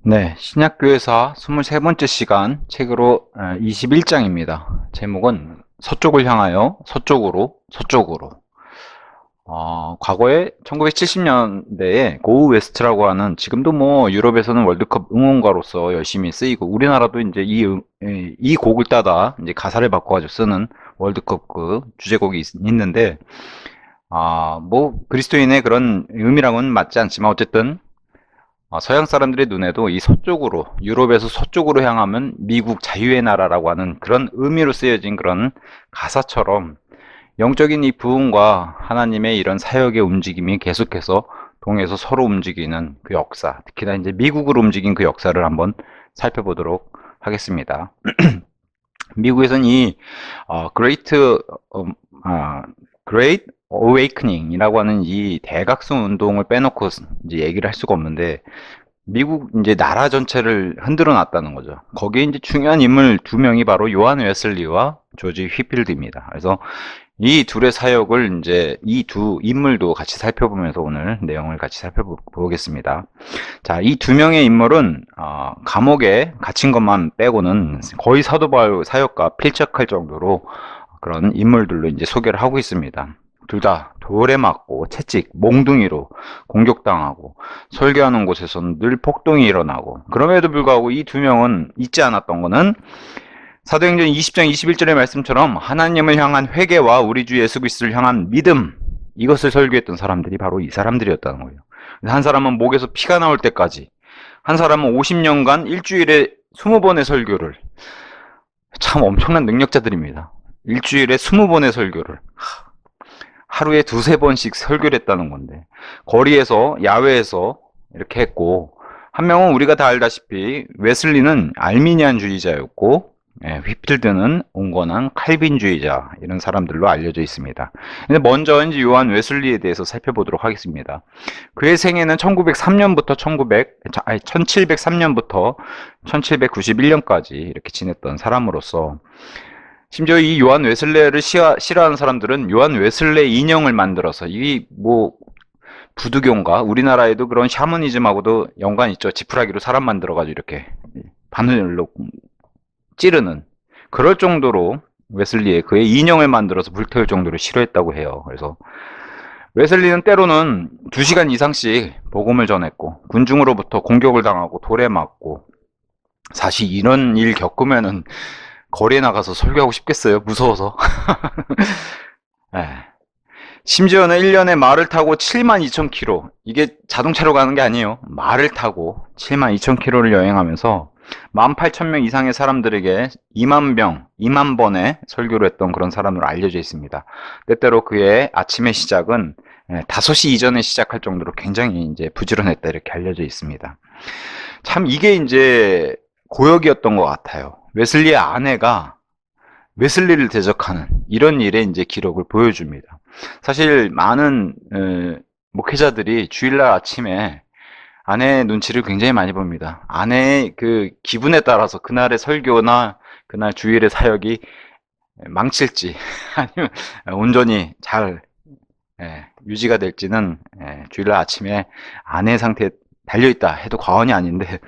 네, 신약교회사 23번째 시간 책으로 21장입니다. 제목은 서쪽을 향하여 서쪽으로. 과거에 1970년대에 고우 웨스트라고 하는, 지금도 뭐 유럽에서는 월드컵 응원가로서 열심히 쓰이고, 우리나라도 이제 이 곡을 따다 이제 가사를 바꿔가지고 쓰는 월드컵 그 주제곡이 있는데, 뭐 그리스도인의 그런 의미랑은 맞지 않지만 어쨌든 서양 사람들의 눈에도 이 서쪽으로, 유럽에서 서쪽으로 향하면 미국 자유의 나라라고 하는 그런 의미로 쓰여진 그런 가사처럼, 영적인 이 부흥과 하나님의 이런 사역의 움직임이 계속해서 동에서 서로 움직이는 그 역사, 특히나 이제 미국으로 움직인 그 역사를 한번 살펴보도록 하겠습니다. 미국에서는 이 그레이트 그레이트 어웨이크닝이라고 하는 이 대각성 운동을 빼놓고 이제 얘기를 할 수가 없는데, 미국 이제 나라 전체를 흔들어 놨다는 거죠. 거기에 이제 중요한 인물 두 명이 바로 요한 웨슬리와 조지 휘필드입니다. 그래서 이 둘의 사역을 이제 이 두 인물도 같이 살펴보면서 오늘 내용을 같이 살펴보겠습니다. 자, 이 두 명의 인물은 감옥에 갇힌 것만 빼고는 거의 사도 바울 사역과 필적할 정도로 그런 인물들로 이제 소개를 하고 있습니다. 둘 다 돌에 맞고 채찍, 몽둥이로 공격당하고, 설교하는 곳에서는 늘 폭동이 일어나고, 그럼에도 불구하고 이 두 명은 잊지 않았던 것은 사도행전 20장 21절의 말씀처럼 하나님을 향한 회개와 우리 주 예수 그리스도를 향한 믿음, 이것을 설교했던 사람들이 바로 이 사람들이었다는 거예요. 한 사람은 목에서 피가 나올 때까지, 한 사람은 50년간 일주일에 20번의 설교를, 참 엄청난 능력자들입니다. 일주일에 20번의 설교를 하루에 두세 번씩 설교를 했다는 건데, 거리에서, 야외에서 이렇게 했고, 한 명은 우리가 다 알다시피 웨슬리는 알미니안주의자였고, 휘필드는 온건한 칼빈주의자, 이런 사람들로 알려져 있습니다. 근데 먼저 이제 요한 웨슬리에 대해서 살펴보도록 하겠습니다. 그의 생애는 1903년부터 1703년부터 1791년까지 이렇게 지냈던 사람으로서, 심지어 이 요한 웨슬레를 싫어하는 사람들은 요한 웨슬레 인형을 만들어서, 이 뭐 부두교인가, 우리나라에도 그런 샤머니즘하고도 연관 있죠. 지푸라기로 사람 만들어가지고 이렇게 바늘로 찌르는, 그럴 정도로 웨슬리의 그의 인형을 만들어서 불태울 정도로 싫어했다고 해요. 그래서 웨슬리는 때로는 2시간 이상씩 복음을 전했고, 군중으로부터 공격을 당하고 돌에 맞고, 사실 이런 일 겪으면은 거리에 나가서 설교하고 싶겠어요? 무서워서. 예. 심지어는 1년에 말을 타고 72,000km, 이게 자동차로 가는 게 아니에요. 말을 타고 72,000km를 여행하면서 18,000명 이상의 사람들에게 2만 번의 설교를 했던 그런 사람으로 알려져 있습니다. 때때로 그의 아침의 시작은 5시 이전에 시작할 정도로 굉장히 이제 부지런했다, 이렇게 알려져 있습니다. 참 이게 이제 고역이었던 것 같아요. 웨슬리의 아내가 웨슬리를 대적하는 이런 일의 이제 기록을 보여줍니다. 사실 많은 목회자들이 주일날 아침에 아내의 눈치를 굉장히 많이 봅니다. 아내의 그 기분에 따라서 그날의 설교나 그날 주일의 사역이 망칠지 아니면 온전히 잘 유지가 될지는 주일날 아침에 아내의 상태에 달려있다 해도 과언이 아닌데,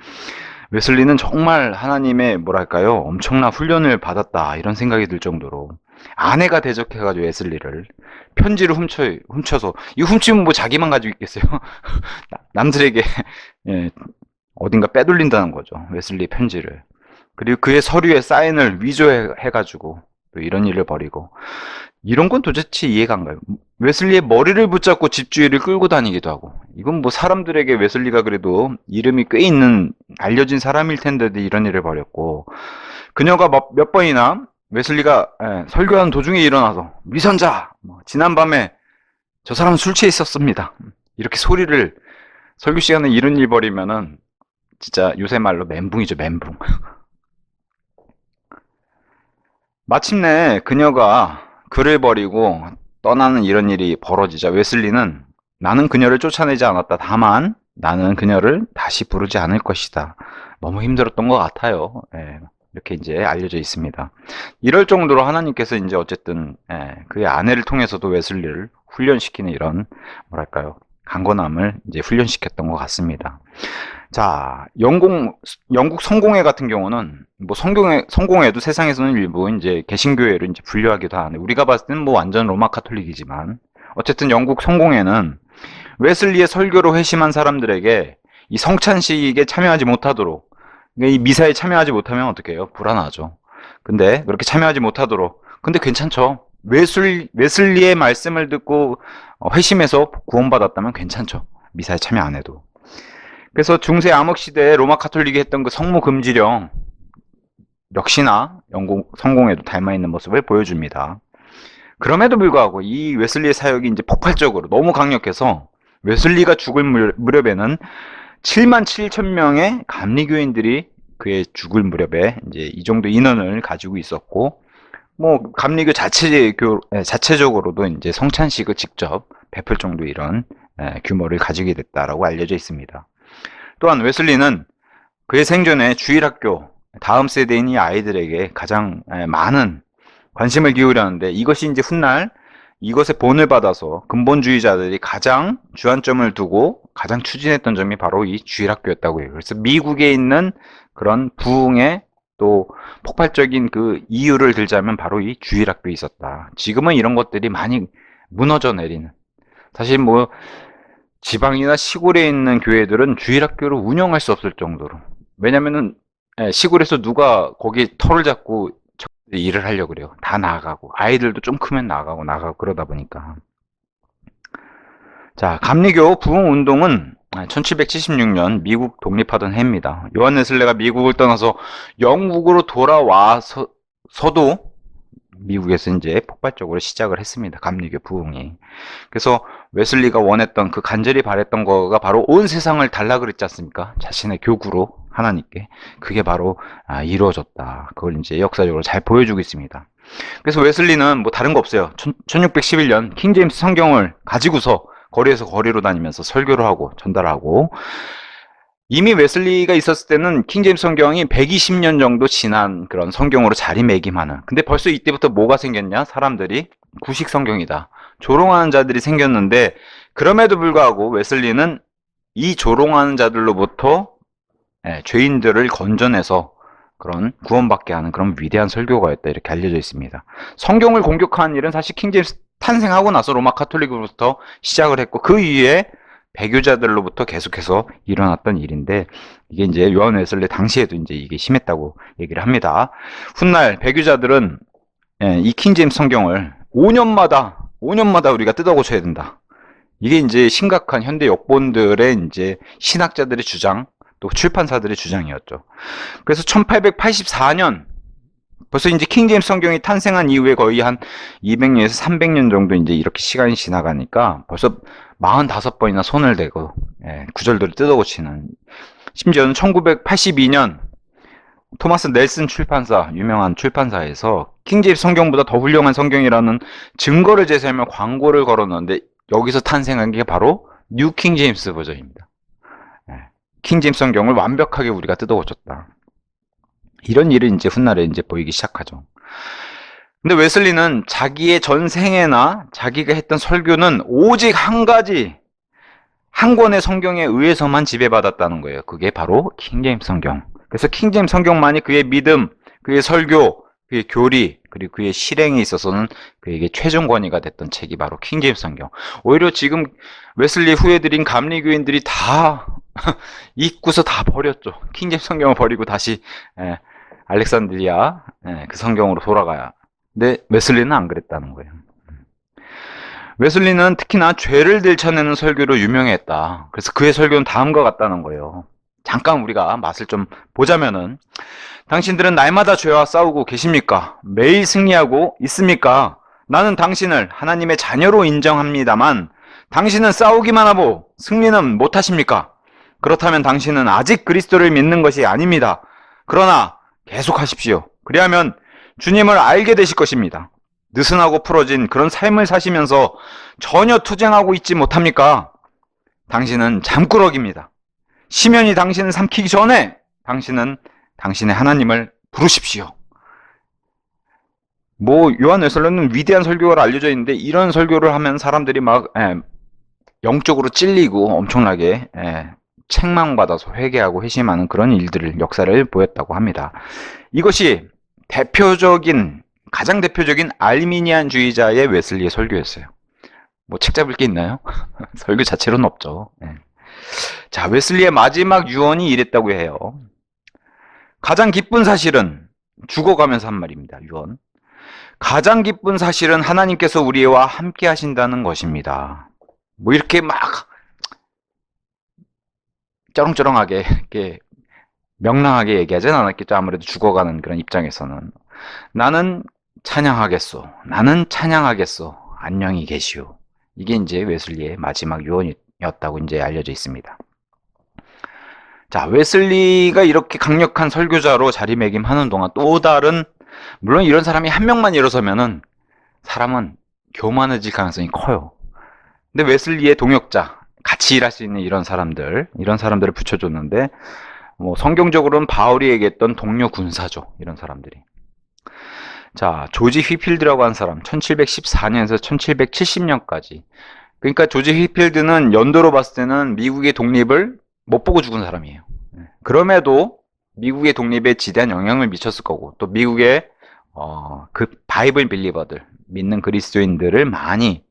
웨슬리는 정말 하나님의 뭐랄까요, 엄청난 훈련을 받았다, 이런 생각이 들 정도로 아내가 대적해가지고 웨슬리를 편지를 훔쳐서, 이 훔치면 뭐 자기만 가지고 있겠어요? 남들에게 어딘가 빼돌린다는 거죠, 웨슬리 편지를. 그리고 그의 서류에 사인을 위조해가지고 또 이런 일을 벌이고, 이런 건 도대체 이해가 안 가요. 웨슬리의 머리를 붙잡고 집주일을 끌고 다니기도 하고, 이건 뭐 사람들에게 웨슬리가 그래도 이름이 꽤 있는 알려진 사람일 텐데도 이런 일을 벌였고, 그녀가 몇 번이나 웨슬리가 설교하는 도중에 일어나서 위선자, 지난밤에 저 사람은 술 취해 있었습니다, 이렇게 소리를, 설교 시간에 이런 일 벌이면은 진짜 요새 말로 멘붕이죠, 멘붕. 마침내 그녀가 그를 버리고 떠나는 이런 일이 벌어지자, 웨슬리는 나는 그녀를 쫓아내지 않았다, 다만 나는 그녀를 다시 부르지 않을 것이다, 너무 힘들었던 것 같아요. 이렇게 이제 알려져 있습니다. 이럴 정도로 하나님께서 이제 어쨌든 그의 아내를 통해서도 웨슬리를 훈련시키는 이런 뭐랄까요, 강건함을 이제 훈련시켰던 것 같습니다. 자, 영국 성공회 같은 경우는 뭐 성공회도 세상에서는 일부 이제 개신교회를 이제 분류하기도 하는데, 우리가 봤을 때는 뭐 완전 로마 카톨릭이지만, 어쨌든 영국 성공회는 웨슬리의 설교로 회심한 사람들에게 이 성찬식에 참여하지 못하도록, 이 미사에 참여하지 못하면 어떻게 해요? 불안하죠. 근데 그렇게 참여하지 못하도록, 근데 괜찮죠. 웨슬리의 말씀을 듣고 회심해서 구원받았다면 괜찮죠. 미사에 참여 안 해도. 그래서 중세 암흑 시대에 로마 카톨릭이 했던 그 성모 금지령 역시나 영국 성공회도 닮아있는 모습을 보여줍니다. 그럼에도 불구하고 이 웨슬리의 사역이 이제 폭발적으로 너무 강력해서 웨슬리가 죽을 무렵에는 7만 7천 명의 감리교인들이 그의 죽을 무렵에 이제 이 정도 인원을 가지고 있었고, 뭐 감리교 자체적으로도 이제 성찬식을 직접 베풀 정도 이런 규모를 가지게 됐다라고 알려져 있습니다. 또한 웨슬리는 그의 생전에 주일학교 다음 세대인 이 아이들에게 가장 많은 관심을 기울였는데, 이것이 이제 훗날 이것의 본을 받아서 근본주의자들이 가장 주안점을 두고 가장 추진했던 점이 바로 이 주일학교였다고 해요. 그래서 미국에 있는 그런 부흥의 또 폭발적인 그 이유를 들자면 바로 이 주일학교에 있었다. 지금은 이런 것들이 많이 무너져 내리는, 사실 뭐 지방이나 시골에 있는 교회들은 주일학교를 운영할 수 없을 정도로, 왜냐면은 시골에서 누가 거기 터를 잡고 일을 하려고 그래요. 다 나가고, 아이들도 좀 크면 나가고 그러다 보니까. 자, 감리교 부흥 운동은 1776년 미국 독립하던 해입니다. 요한 웨슬레가 미국을 떠나서 영국으로 돌아와서도 미국에서 이제 폭발적으로 시작을 했습니다. 감리교 부흥이. 그래서 웨슬리가 원했던, 그 간절히 바랬던 거가 바로 온 세상을 달라 그랬지 않습니까? 자신의 교구로 하나님께. 그게 바로 이루어졌다. 그걸 이제 역사적으로 잘 보여주고 있습니다. 그래서 웨슬리는 뭐 다른 거 없어요. 1611년 킹제임스 성경을 가지고서 거리에서 거리로 다니면서 설교를 하고 전달하고, 이미 웨슬리가 있었을 때는 킹제임스 성경이 120년 정도 지난 그런 성경으로 자리매김하는, 근데 벌써 이때부터 뭐가 생겼냐? 사람들이 구식 성경이다, 조롱하는 자들이 생겼는데, 그럼에도 불구하고 웨슬리는 이 조롱하는 자들로부터 죄인들을 건져내서 그런 구원받게 하는 그런 위대한 설교가였다, 이렇게 알려져 있습니다. 성경을 공격하는 일은 사실 킹제임스 탄생하고 나서 로마 카톨릭으로부터 시작을 했고, 그 이후에 배교자들로부터 계속해서 일어났던 일인데, 이게 이제 요한 웨슬리 당시에도 이제 이게 심했다고 얘기를 합니다. 훗날 배교자들은 이 킹제임스 성경을 5년마다 우리가 뜯어 고쳐야 된다. 이게 이제 심각한 현대 역본들의 이제 신학자들의 주장, 또 출판사들의 주장이었죠. 그래서 1884년, 벌써 이제 킹제임스 성경이 탄생한 이후에 거의 한 200년에서 300년 정도 이제 이렇게 시간이 지나가니까 벌써 45번이나 손을 대고 구절들을 뜯어고치는, 심지어는 1982년 토마스 넬슨 출판사, 유명한 출판사에서 킹제임스 성경보다 더 훌륭한 성경이라는 증거를 제시하며 광고를 걸었는데, 여기서 탄생한 게 바로 뉴 킹제임스 버전입니다. 킹제임스 성경을 완벽하게 우리가 뜯어고쳤다. 이런 일이 이제 훗날에 이제 보이기 시작하죠. 근데 웨슬리는 자기의 전생애나 자기가 했던 설교는 오직 한 가지, 한 권의 성경에 의해서만 지배받았다는 거예요. 그게 바로 킹제임스 성경. 그래서 킹제임스 성경만이 그의 믿음, 그의 설교, 그의 교리, 그리고 그의 실행에 있어서는 그에게 최종 권위가 됐던 책이 바로 킹제임스 성경. 오히려 지금 웨슬리 후예들인 감리교인들이 다 읽고서 다 버렸죠. 킹제임스 성경을 버리고 다시 알렉산드리아 그 성경으로 돌아가야. 근데 웨슬리는 안 그랬다는 거예요. 웨슬리는 특히나 죄를 들춰내는 설교로 유명했다. 그래서 그의 설교는 다음과 같다는 거예요. 잠깐 우리가 맛을 좀 보자면은, 당신들은 날마다 죄와 싸우고 계십니까? 매일 승리하고 있습니까? 나는 당신을 하나님의 자녀로 인정합니다만 당신은 싸우기만 하고 승리는 못하십니까? 그렇다면 당신은 아직 그리스도를 믿는 것이 아닙니다. 그러나 계속하십시오. 그리하면 주님을 알게 되실 것입니다. 느슨하고 풀어진 그런 삶을 사시면서 전혀 투쟁하고 있지 못합니까? 당신은 잠꾸러기입니다. 시면이 당신을 삼키기 전에 당신은 당신의 하나님을 부르십시오. 뭐 요한 웨슬리는 위대한 설교가로 알려져 있는데, 이런 설교를 하면 사람들이 막 영적으로 찔리고 엄청나게 책망받아서 회개하고 회심하는 그런 일들을 역사를 보였다고 합니다. 이것이 가장 대표적인 알미니안주의자의 웨슬리의 설교였어요. 뭐 책 잡을 게 있나요? 설교 자체로는 없죠. 자, 웨슬리의 마지막 유언이 이랬다고 해요. 가장 기쁜 사실은, 죽어가면서 한 말입니다. 유언. 가장 기쁜 사실은 하나님께서 우리와 함께 하신다는 것입니다. 뭐 이렇게 막 쩌렁쩌렁하게 이렇게 명랑하게 얘기하진 않았겠죠. 아무래도 죽어가는 그런 입장에서는. 나는 찬양하겠소. 나는 찬양하겠소. 안녕히 계시오. 이게 이제 웨슬리의 마지막 유언이었다고 이제 알려져 있습니다. 자, 웨슬리가 이렇게 강력한 설교자로 자리매김하는 동안 또 다른, 물론 이런 사람이 한 명만 일어서면은 사람은 교만해질 가능성이 커요. 근데 웨슬리의 동역자, 같이 일할 수 있는 이런 사람들을 붙여줬는데, 뭐 성경적으로는 바울이 얘기했던 동료 군사죠. 이런 사람들이. 자, 조지 휘필드라고 한 사람, 1714년에서 1770년까지. 그러니까 조지 휘필드는 연도로 봤을 때는 미국의 독립을 못 보고 죽은 사람이에요. 그럼에도 미국의 독립에 지대한 영향을 미쳤을 거고, 또 미국의 그 바이블 빌리버들, 믿는 그리스도인들을 많이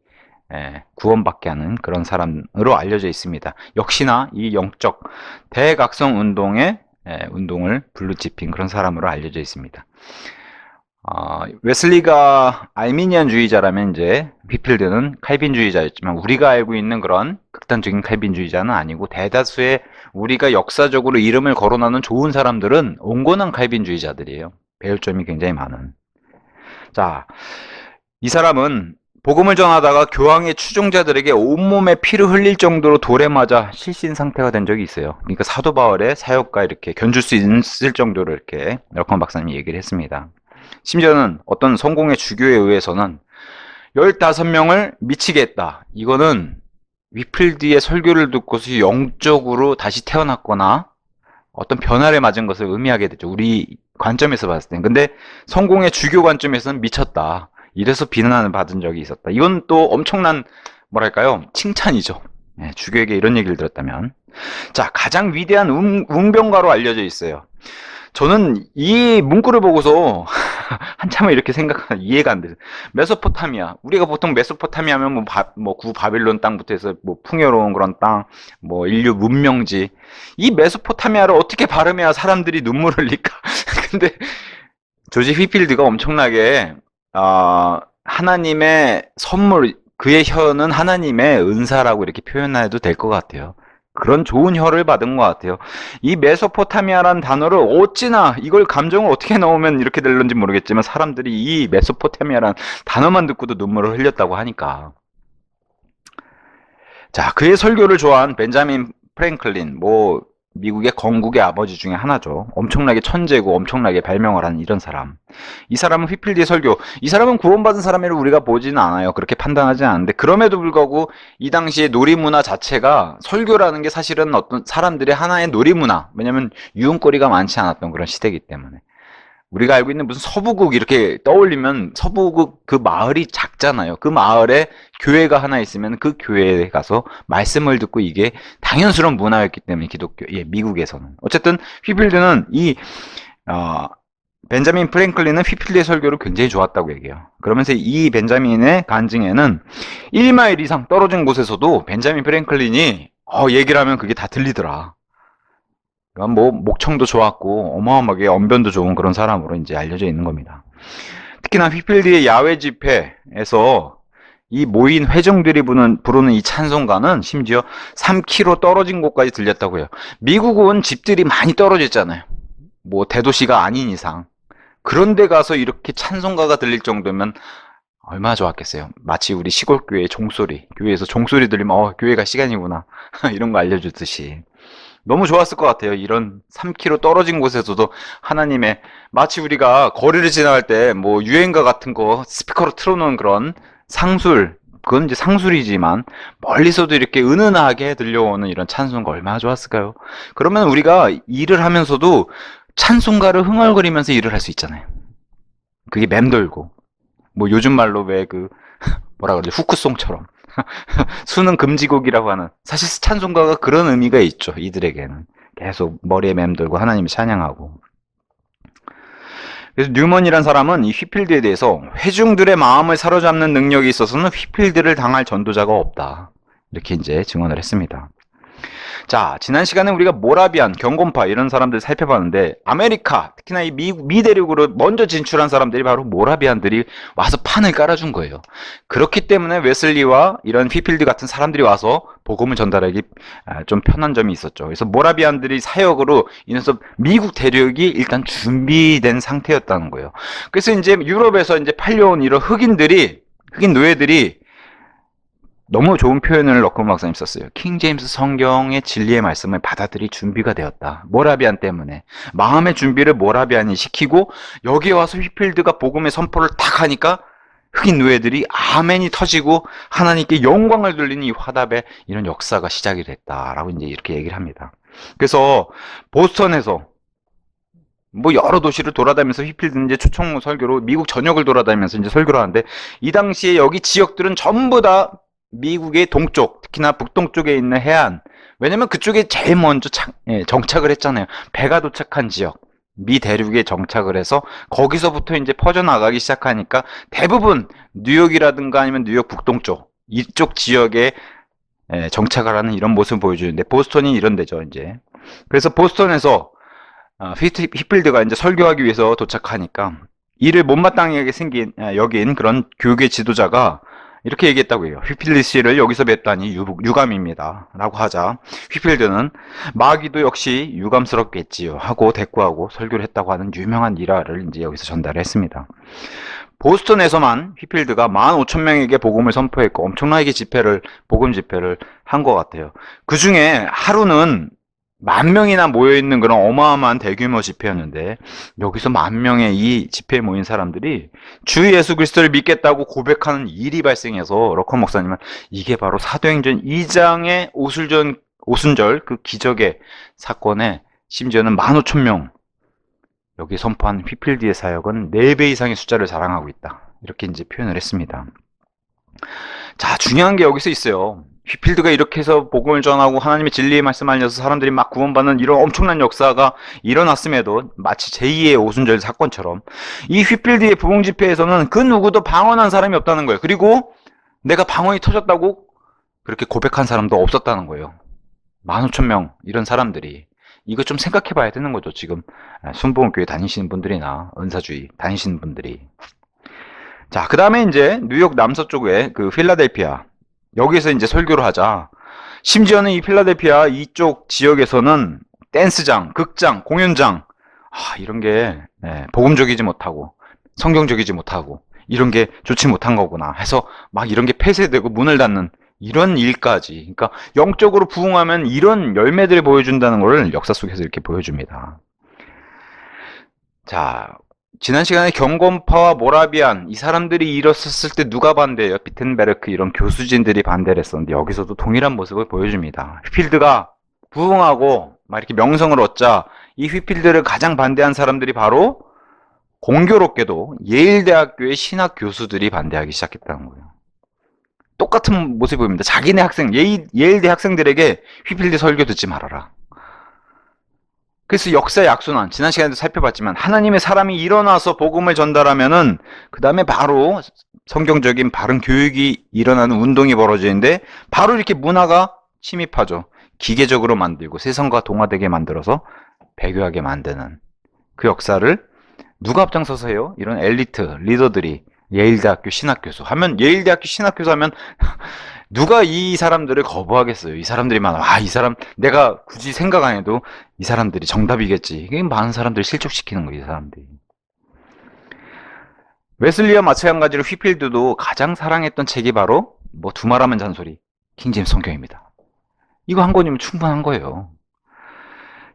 구원받게 하는 그런 사람으로 알려져 있습니다. 역시나 이 영적 대각성 운동을 블루집힌 그런 사람으로 알려져 있습니다. 웨슬리가 알미니안주의자라면 이제 휘필드는 칼빈주의자였지만, 우리가 알고 있는 그런 극단적인 칼빈주의자는 아니고, 대다수의 우리가 역사적으로 이름을 거론하는 좋은 사람들은 온건한 칼빈주의자들이에요. 배울 점이 굉장히 많은. 자, 이 사람은 복음을 전하다가 교황의 추종자들에게 온몸에 피를 흘릴 정도로 돌에 맞아 실신 상태가 된 적이 있어요. 그러니까 사도 바울의 사역과 이렇게 견줄 수 있을 정도로 이렇게 널컨 박사님이 얘기를 했습니다. 심지어는 어떤 성공의 주교에 의해서는 15명을 미치게 했다. 이거는 위필드의 설교를 듣고서 영적으로 다시 태어났거나 어떤 변화를 맞은 것을 의미하게 되죠. 우리 관점에서 봤을 땐. 근데 성공의 주교 관점에서는 미쳤다. 이래서 비난을 받은 적이 있었다. 이건 또 엄청난, 뭐랄까요, 칭찬이죠. 주교에게 이런 얘기를 들었다면. 자, 가장 위대한 웅변가로 알려져 있어요. 저는 이 문구를 보고서 한참을 이렇게 생각하면 이해가 안 돼요. 메소포타미아. 우리가 보통 메소포타미아 하면 뭐 구 바빌론 땅부터 해서 뭐 풍요로운 그런 땅, 뭐 인류 문명지. 이 메소포타미아를 어떻게 발음해야 사람들이 눈물을 흘릴까? 근데 조지 휘필드가 엄청나게 하나님의 선물, 그의 혀는 하나님의 은사라고 이렇게 표현해도 될 것 같아요. 그런 좋은 혀를 받은 것 같아요. 이 메소포타미아라는 단어를 어찌나, 이걸 감정을 어떻게 넣으면 이렇게 될런지 모르겠지만, 사람들이 이 메소포타미아라는 단어만 듣고도 눈물을 흘렸다고 하니까. 자, 그의 설교를 좋아한 벤자민 프랭클린, 뭐 미국의 건국의 아버지 중에 하나죠. 엄청나게 천재고 엄청나게 발명을 하는 이런 사람. 이 사람은 휘필드의 설교, 이 사람은 구원받은 사람이라고 우리가 보지는 않아요. 그렇게 판단하지 않는데, 그럼에도 불구하고 이 당시의 놀이문화 자체가, 설교라는 게 사실은 어떤 사람들의 하나의 놀이문화, 왜냐면 유흥거리가 많지 않았던 그런 시대이기 때문에. 우리가 알고 있는 무슨 서부국 이렇게 떠올리면 서부국 그 마을이 작잖아요. 그 마을에 교회가 하나 있으면 그 교회에 가서 말씀을 듣고, 이게 당연스러운 문화였기 때문에 미국에서는. 어쨌든 휘필드는 벤자민 프랭클린은 휘필드의 설교를 굉장히 좋았다고 얘기해요. 그러면서 이 벤자민의 간증에는 1마일 이상 떨어진 곳에서도 벤자민 프랭클린이 얘기를 하면 그게 다 들리더라. 뭐 목청도 좋았고 어마어마하게 언변도 좋은 그런 사람으로 이제 알려져 있는 겁니다. 특히나 휘필드의 야외 집회에서 이 모인 회중들이 부르는 이 찬송가는 심지어 3km 떨어진 곳까지 들렸다고 해요. 미국은 집들이 많이 떨어져 있잖아요. 뭐 대도시가 아닌 이상. 그런데 가서 이렇게 찬송가가 들릴 정도면 얼마나 좋았겠어요. 마치 우리 시골교회의 종소리, 교회에서 종소리 들리면 교회가 시간이구나 이런 거 알려주듯이 너무 좋았을 것 같아요. 이런 3km 떨어진 곳에서도 하나님의, 마치 우리가 거리를 지나갈 때 뭐 유행가 같은 거 스피커로 틀어놓은 그런 상술, 그건 이제 상술이지만 멀리서도 이렇게 은은하게 들려오는 이런 찬송가 얼마나 좋았을까요? 그러면 우리가 일을 하면서도 찬송가를 흥얼거리면서 일을 할 수 있잖아요. 그게 맴돌고, 뭐 요즘 말로 왜 뭐라 그러지, 후크송처럼 수는 금지곡이라고 하는, 사실 찬송가가 그런 의미가 있죠. 이들에게는 계속 머리에 맴돌고 하나님을 찬양하고. 그래서 뉴먼이란 사람은 이 휘필드에 대해서 회중들의 마음을 사로잡는 능력이 있어서는 휘필드를 당할 전도자가 없다, 이렇게 이제 증언을 했습니다. 자, 지난 시간에 우리가 모라비안, 경건파 이런 사람들 살펴봤는데, 아메리카, 특히나 이 미 대륙으로 먼저 진출한 사람들이 바로 모라비안들이 와서 판을 깔아준 거예요. 그렇기 때문에 웨슬리와 이런 휘필드 같은 사람들이 와서 복음을 전달하기 좀 편한 점이 있었죠. 그래서 모라비안들이 사역으로 인해서 미국 대륙이 일단 준비된 상태였다는 거예요. 그래서 이제 유럽에서 이제 팔려온 이런 흑인 노예들이 너무 좋은 표현을 러커 박사님 썼어요. 킹 제임스 성경의 진리의 말씀을 받아들일 준비가 되었다. 모라비안 때문에. 마음의 준비를 모라비안이 시키고, 여기에 와서 휘필드가 복음의 선포를 탁 하니까 흑인 노예들이 아멘이 터지고 하나님께 영광을 돌리는 이 화답의 이런 역사가 시작이 됐다라고 이제 이렇게 얘기를 합니다. 그래서 보스턴에서 뭐 여러 도시를 돌아다니면서 휘필드는 이제 초청 설교로 미국 전역을 돌아다니면서 이제 설교를 하는데, 이 당시에 여기 지역들은 전부 다 미국의 동쪽, 특히나 북동쪽에 있는 해안, 왜냐면 그쪽에 제일 먼저 정착을 했잖아요. 배가 도착한 지역, 미 대륙에 정착을 해서 거기서부터 이제 퍼져나가기 시작하니까 대부분 뉴욕이라든가 아니면 뉴욕 북동쪽 이쪽 지역에 정착을 하는 이런 모습을 보여주는데, 보스턴이 이런 데죠 이제. 그래서 보스턴에서 휘필드가 이제 설교하기 위해서 도착하니까 이를 못마땅하게 여긴 그런 교육의 지도자가 이렇게 얘기했다고 해요. 휘필드 씨를 여기서 뵀다니 유감입니다 라고 하자, 휘필드는 마귀도 역시 유감스럽겠지요 하고 대꾸하고 설교를 했다고 하는 유명한 일화를 이제 여기서 전달을 했습니다. 보스턴에서만 휘필드가 15,000명에게 복음을 선포했고 엄청나게 복음 집회를 한 것 같아요. 그 중에 하루는 10,000명이나 모여있는 그런 어마어마한 대규모 집회였는데, 여기서 10,000명의 이 집회에 모인 사람들이 주 예수 그리스도를 믿겠다고 고백하는 일이 발생해서 러커 목사님은 이게 바로 사도행전 2장의 오순절 그 기적의 사건에, 심지어는 15,000명 여기 선포한 휘필드의 사역은 4배 이상의 숫자를 자랑하고 있다, 이렇게 이제 표현을 했습니다. 자, 중요한 게 여기서 있어요. 휘필드가 이렇게 해서 복음을 전하고 하나님의 진리의 말씀 알려서 사람들이 막 구원받는 이런 엄청난 역사가 일어났음에도, 마치 제2의 오순절 사건처럼 이 휘필드의 부흥 집회에서는 그 누구도 방언한 사람이 없다는 거예요. 그리고 내가 방언이 터졌다고 그렇게 고백한 사람도 없었다는 거예요. 15,000명 이런 사람들이. 이거 좀 생각해 봐야 되는 거죠. 지금 순복음교회 다니시는 분들이나 은사주의 다니시는 분들이. 자, 그 다음에 이제 뉴욕 남서쪽에 그 필라델피아, 여기서 이제 설교를 하자, 심지어는 이 필라델피아 이쪽 지역에서는 댄스장, 극장, 공연장, 이런 게 복음적이지 못하고 성경적이지 못하고 이런 게 좋지 못한 거구나 해서 막 이런 게 폐쇄되고 문을 닫는 이런 일까지. 그러니까 영적으로 부흥하면 이런 열매들을 보여준다는 걸 역사 속에서 이렇게 보여줍니다. 자, 지난 시간에 경건파와 모라비안 이 사람들이 일었었을 때 누가 반대해요? 비텐베르크 이런 교수진들이 반대를 했었는데, 여기서도 동일한 모습을 보여줍니다. 휘필드가 부흥하고 막 이렇게 명성을 얻자 이 휘필드를 가장 반대한 사람들이 바로 공교롭게도 예일대학교의 신학 교수들이 반대하기 시작했다는 거예요. 똑같은 모습을 보입니다. 자기네 학생, 예일대 학생들에게 휘필드 설교 듣지 말아라. 그래서 역사의 악순환, 지난 시간에도 살펴봤지만 하나님의 사람이 일어나서 복음을 전달하면은 그 다음에 바로 성경적인 바른 교육이 일어나는 운동이 벌어지는데, 바로 이렇게 문화가 침입하죠. 기계적으로 만들고 세상과 동화되게 만들어서 배교하게 만드는 그 역사를 누가 앞장서서 해요? 이런 엘리트 리더들이. 예일대학교 신학교수 하면, 예일대학교 신학교수 하면 누가 이 사람들을 거부하겠어요? 이 사람들이만, 이 사람 내가 굳이 생각 안 해도 이 사람들이 정답이겠지. 이게 많은 사람들을 실족시키는 거예요, 이 사람들이. 웨슬리와 마찬가지로 휘필드도 가장 사랑했던 책이 바로 두말하면 잔소리, 킹제임스 성경입니다. 이거 한 권이면 충분한 거예요.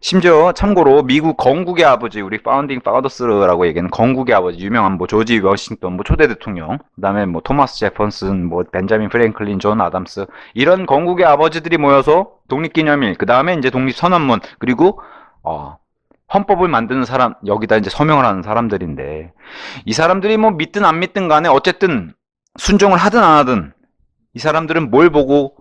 심지어 참고로 미국 건국의 아버지, 우리 파운딩 파더스라고 얘기하는 건국의 아버지, 유명한 조지 워싱턴 초대 대통령, 그다음에 토마스 제퍼슨, 벤자민 프랭클린, 존 아담스, 이런 건국의 아버지들이 모여서 독립기념일, 그다음에 이제 독립선언문, 그리고 헌법을 만드는 사람, 여기다 이제 서명을 하는 사람들인데, 이 사람들이 믿든 안 믿든 간에 어쨌든 순종을 하든 안 하든 이 사람들은 뭘 보고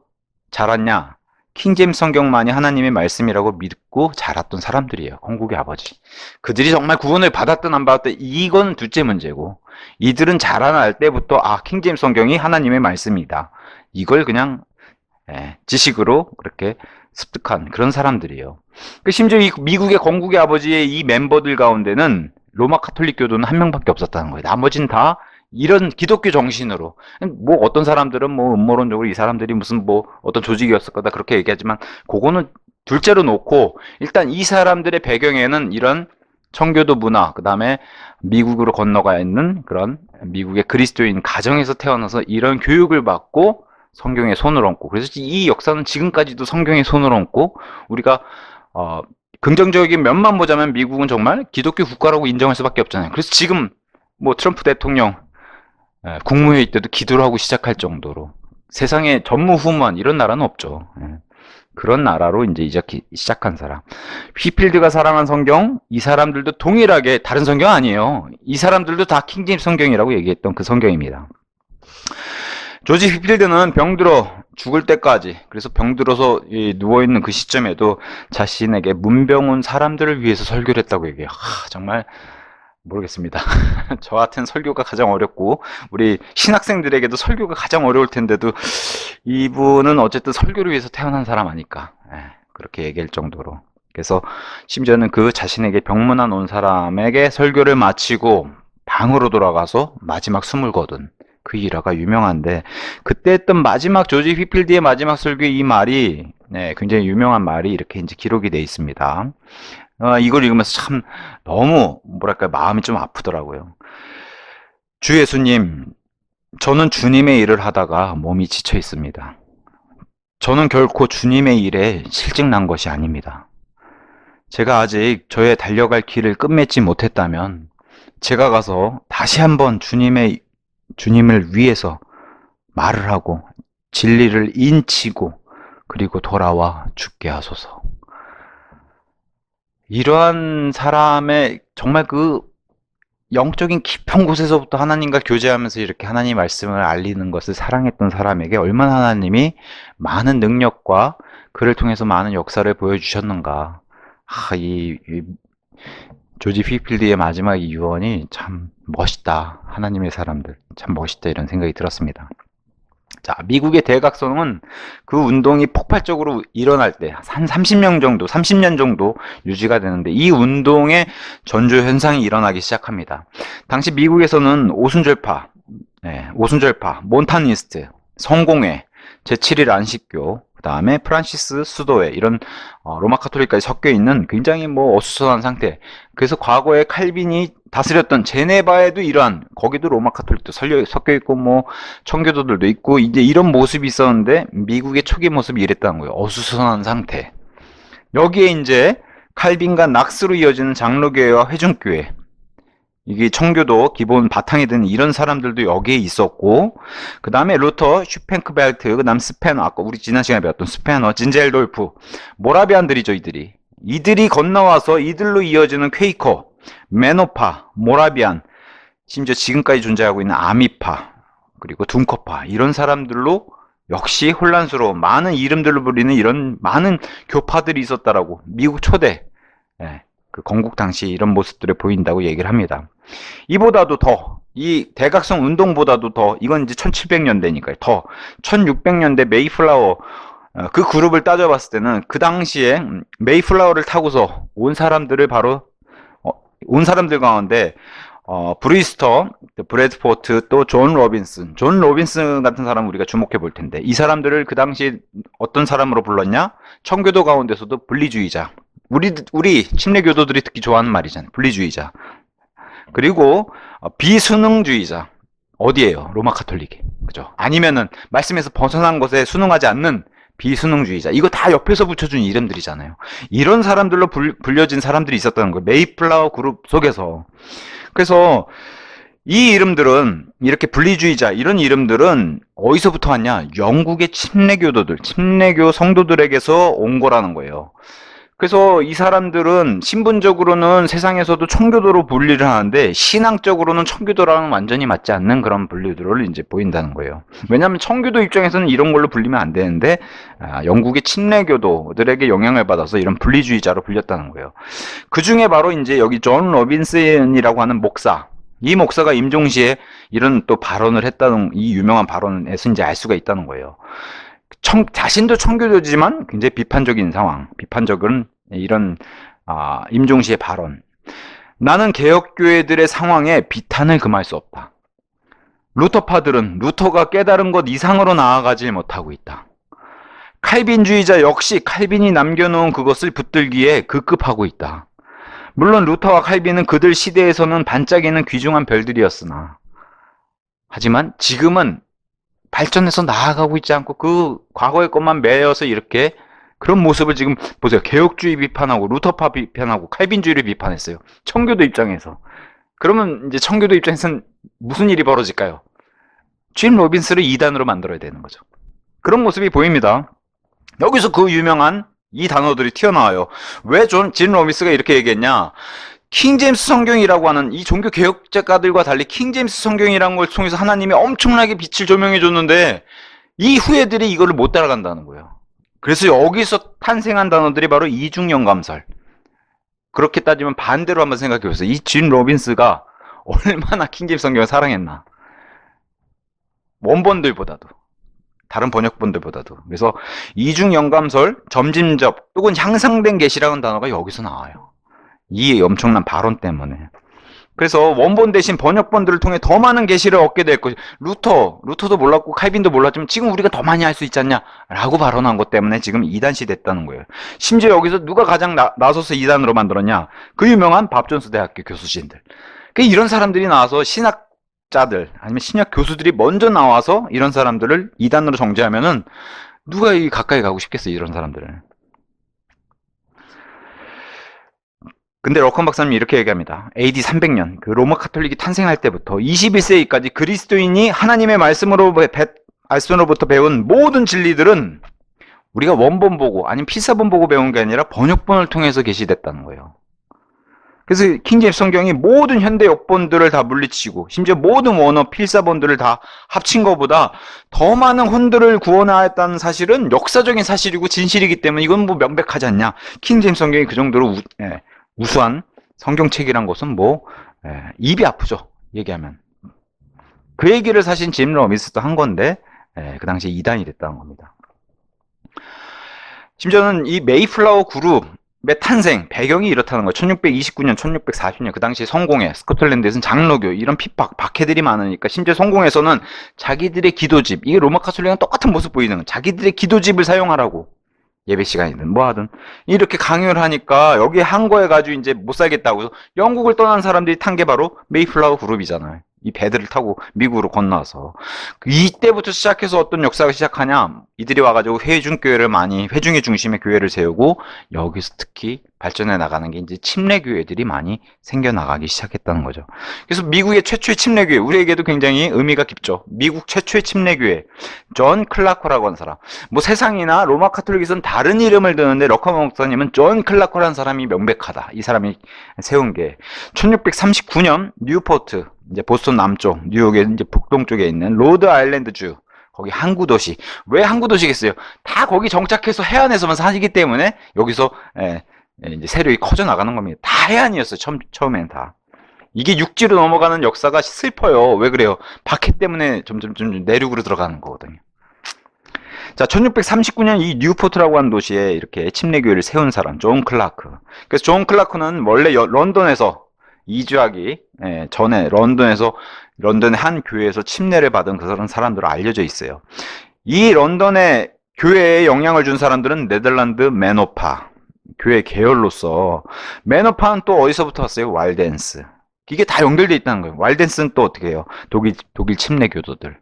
자랐냐? 킹제임스 성경만이 하나님의 말씀이라고 믿고 자랐던 사람들이에요. 건국의 아버지. 그들이 정말 구원을 받았든 안 받았든 이건 둘째 문제고, 이들은 자라날 때부터 킹제임스 성경이 하나님의 말씀이다. 이걸 그냥 지식으로 그렇게 습득한 그런 사람들이에요. 심지어 이 미국의 건국의 아버지의 이 멤버들 가운데는 로마 카톨릭 교도는 한 명밖에 없었다는 거예요. 나머지는 다 이런 기독교 정신으로, 뭐 어떤 사람들은 뭐 음모론적으로 이 사람들이 무슨 뭐 어떤 조직이었을 거다 그렇게 얘기하지만, 그거는 둘째로 놓고 일단 이 사람들의 배경에는 이런 청교도 문화, 그 다음에 미국으로 건너가 있는 그런 미국의 그리스도인 가정에서 태어나서 이런 교육을 받고 성경에 손을 얹고, 그래서 이 역사는 지금까지도 성경에 손을 얹고, 우리가 긍정적인 면만 보자면 미국은 정말 기독교 국가라고 인정할 수밖에 없잖아요. 그래서 지금 뭐 트럼프 대통령 국무회의 때도 기도를 하고 시작할 정도로 세상에 전무후무한 이런 나라는 없죠. 그런 나라로 이제 시작한 사람. 휘필드가 사랑한 성경, 이 사람들도 동일하게 다른 성경 아니에요. 이 사람들도 다 킹제임스 성경이라고 얘기했던 그 성경입니다. 조지 휘필드는 병들어 죽을 때까지, 그래서 병들어서 누워있는 그 시점에도 자신에게 문병 온 사람들을 위해서 설교를 했다고 얘기해요. 정말 모르겠습니다. 저 같은 설교가 가장 어렵고 우리 신학생들에게도 설교가 가장 어려울 텐데도 이분은 어쨌든 설교를 위해서 태어난 사람 아닐까, 그렇게 얘기할 정도로. 그래서 심지어는 그 자신에게 병문안 온 사람에게 설교를 마치고 방으로 돌아가서 마지막 숨을 거둔 그 일화가 유명한데, 그때 했던 마지막 조지 휘필드의 마지막 설교의 이 말이 굉장히 유명한 말이 이렇게 이제 기록이 돼 있습니다. 이걸 읽으면서 참 너무 뭐랄까 마음이 좀 아프더라고요. 주 예수님, 저는 주님의 일을 하다가 몸이 지쳐 있습니다. 저는 결코 주님의 일에 실증난 것이 아닙니다. 제가 아직 저의 달려갈 길을 끝맺지 못했다면 제가 가서 다시 한번 주님을 위해서 말을 하고 진리를 인치고 그리고 돌아와 죽게 하소서. 이러한 사람의 정말 그 영적인 깊은 곳에서부터 하나님과 교제하면서 이렇게 하나님 말씀을 알리는 것을 사랑했던 사람에게 얼마나 하나님이 많은 능력과 그를 통해서 많은 역사를 보여주셨는가. 이 조지 휘필드의 마지막 이 유언이 참 멋있다. 하나님의 사람들 참 멋있다, 이런 생각이 들었습니다. 자, 미국의 대각성은 그 운동이 폭발적으로 일어날 때 한 30년 정도 유지가 되는데, 이 운동의 전조 현상이 일어나기 시작합니다. 당시 미국에서는 오순절파, 몬타니스트, 성공회, 제7일 안식교, 그 다음에 프란시스 수도회, 이런 로마 카톨릭까지 섞여 있는 굉장히 뭐 어수선한 상태. 그래서 과거에 칼빈이 다스렸던 제네바에도 이러한, 거기도 로마 카톨릭도 섞여 있고 뭐 청교도들도 있고 이제 이런 모습이 있었는데, 미국의 초기 모습이 이랬다는 거예요. 어수선한 상태. 여기에 이제 칼빈과 낙스로 이어지는 장로교회와 회중교회, 이게 청교도 기본 바탕이 되는 이런 사람들도 여기에 있었고, 그 다음에 루터, 슈펜크벨트, 그 다음 스페너, 아까 우리 지난 시간에 배웠던 스페너, 진젤돌프, 모라비안들이죠. 이들이 건너와서 이들로 이어지는 퀘이커, 메노파, 모라비안, 심지어 지금까지 존재하고 있는 아미파, 그리고 둔커파, 이런 사람들로 역시 혼란스러운 많은 이름들로 불리는 이런 많은 교파들이 있었다라고 미국 초대 그 건국 당시 이런 모습들을 보인다고 얘기를 합니다. 이보다도 더, 이 대각성 운동보다도 더, 이건 이제 1700년대니까요. 더 1600년대 메이플라워, 그 그룹을 따져봤을 때는 그 당시에 메이플라워를 타고서 온 사람들을 바로 온 사람들 가운데 브리스터, 브래드포트, 또 존 로빈슨 같은 사람 우리가 주목해 볼 텐데, 이 사람들을 그 당시 어떤 사람으로 불렀냐? 청교도 가운데서도 분리주의자, 우리 침례교도들이 특히 좋아하는 말이잖아요. 분리주의자. 그리고 비순응주의자. 어디에요? 로마 카톨릭에. 그죠? 아니면은 말씀에서 벗어난 것에 순응하지 않는 비순응주의자. 이거 다 옆에서 붙여준 이름들이잖아요. 이런 사람들로 불려진 사람들이 있었다는 거예요. 메이플라워 그룹 속에서. 그래서 이 이름들은, 이렇게 분리주의자, 이런 이름들은 어디서부터 왔냐? 영국의 침례교 성도들에게서 온 거라는 거예요. 그래서 이 사람들은 신분적으로는 세상에서도 청교도로 분리를 하는데 신앙적으로는 청교도랑은 완전히 맞지 않는 그런 분류들을 이제 보인다는 거예요. 왜냐하면 청교도 입장에서는 이런 걸로 불리면 안 되는데 영국의 침례교도들에게 영향을 받아서 이런 분리주의자로 불렸다는 거예요. 그 중에 바로 이제 여기 존 로빈슨이라고 하는 목사, 이 목사가 임종시에 이런 또 발언을 했다는 이 유명한 발언에서 이제 알 수가 있다는 거예요. 자신도 청교도지만 굉장히 비판적인 상황, 비판적인 이런 임종시의 발언. 나는 개혁교회들의 상황에 비탄을 금할 수 없다. 루터파들은 루터가 깨달은 것 이상으로 나아가지 못하고 있다. 칼빈주의자 역시 칼빈이 남겨놓은 그것을 붙들기에 급급하고 있다. 물론 루터와 칼빈은 그들 시대에서는 반짝이는 귀중한 별들이었으나 하지만 지금은 발전해서 나아가고 있지 않고 그 과거의 것만 매여서 이렇게 그런 모습을 지금 보세요. 개혁주의 비판하고 루터파 비판하고 칼빈주의를 비판했어요. 청교도 입장에서. 그러면 이제 청교도 입장에서는 무슨 일이 벌어질까요? 짐 로빈스를 2단으로 만들어야 되는 거죠. 그런 모습이 보입니다. 여기서 그 유명한 이 단어들이 튀어나와요. 왜 짐 로빈스가 이렇게 얘기했냐? 킹제임스 성경이라고 하는 이 종교 개혁자들과 달리 킹제임스 성경이라는 걸 통해서 하나님이 엄청나게 빛을 조명해 줬는데 이 후예들이 이거를 못 따라간다는 거예요. 그래서 여기서 탄생한 단어들이 바로 이중영감설. 그렇게 따지면 반대로 한번 생각해 보세요. 이 짐 로빈스가 얼마나 킹제임스 성경을 사랑했나. 원본들보다도. 다른 번역본들보다도. 그래서 이중영감설, 점진적, 혹은 향상된 계시라는 단어가 여기서 나와요. 이 엄청난 발언 때문에. 그래서 원본 대신 번역본들을 통해 더 많은 계시를 얻게 될 것이 루터도 몰랐고 칼빈도 몰랐지만 지금 우리가 더 많이 할 수 있지 않냐 라고 발언한 것 때문에 지금 2단시 됐다는 거예요. 심지어 여기서 누가 가장 나서서 2단으로 만들었냐? 그 유명한 밥존스 대학교 교수진들. 이런 사람들이 나와서 신학자들 아니면 신학 교수들이 먼저 나와서 이런 사람들을 2단으로 정죄하면은 누가 가까이 가고 싶겠어요, 이런 사람들을. 근데 러컨 박사님이 이렇게 얘기합니다. AD 300년, 그 로마 카톨릭이 탄생할 때부터 21세기까지 그리스도인이 하나님의 말씀으로부터 배운 모든 진리들은 우리가 원본 보고 아니면 필사본 보고 배운 게 아니라 번역본을 통해서 계시됐다는 거예요. 그래서 킹제임스 성경이 모든 현대 역본들을 다 물리치고 심지어 모든 원어 필사본들을 다 합친 것보다 더 많은 혼들을 구원하였다는 사실은 역사적인 사실이고 진실이기 때문에 이건 뭐 명백하지 않냐. 킹제임스 성경이 그 정도로 우수한 성경책이란 것은 입이 아프죠. 얘기하면. 그 얘기를 사실 짐 로빈스도 한 건데 그 당시에 2단이 됐다는 겁니다. 심지어는 이 메이플라워 그룹의 탄생 배경이 이렇다는 거예요. 1629년, 1640년 그 당시 성공회, 스코틀랜드에서는 장로교 이런 핍박, 박해들이 많으니까 심지어 성공에서는 자기들의 기도집, 이게 로마 카톨릭은 똑같은 모습 보이는 거예요. 자기들의 기도집을 사용하라고. 예배 시간이든 뭐 하든 이렇게 강요를 하니까 여기에 항거해가지고 이제 못 살겠다고 영국을 떠난 사람들이 탄 게 바로 메이플라워 그룹이잖아요. 이 배들을 타고 미국으로 건너와서 이때부터 시작해서 어떤 역사가 시작하냐, 이들이 와가지고 회중의 중심의 교회를 세우고 여기서 특히 발전해 나가는 게 이제 침례교회들이 많이 생겨나가기 시작했다는 거죠. 그래서 미국의 최초의 침례교회, 우리에게도 굉장히 의미가 깊죠. 미국 최초의 침례교회 존 클라커라고 하는 사람. 세상이나 로마 카톨릭에서는 다른 이름을 드는데 러커 목사님은 존 클라커라는 사람이 명백하다. 이 사람이 세운 게 1639년 뉴포트, 이제 보스턴 남쪽, 뉴욕의 이제 북동쪽에 있는 로드 아일랜드주, 거기 항구도시. 왜 항구도시겠어요? 다 거기 정착해서 해안에서만 사시기 때문에 여기서 이제 세력이 커져 나가는 겁니다. 다 해안이었어요. 처음에는 다. 이게 육지로 넘어가는 역사가 슬퍼요. 왜 그래요? 박해 때문에 점점 내륙으로 들어가는 거거든요. 자, 1639년 이 뉴포트라고 하는 도시에 이렇게 침례교회를 세운 사람, 존 클라크. 그래서 존 클라크는 원래 런던에서 이주하기 전에 런던의 한 교회에서 침례를 받은 그런 사람들로 알려져 있어요. 이 런던의 교회에 영향을 준 사람들은 네덜란드 매너파 교회 계열로서, 매너파는 또 어디서부터 왔어요? 왈덴스. 이게 다 연결되어 있다는 거예요. 왈덴스는 또 어떻게 해요? 독일 침례 교도들.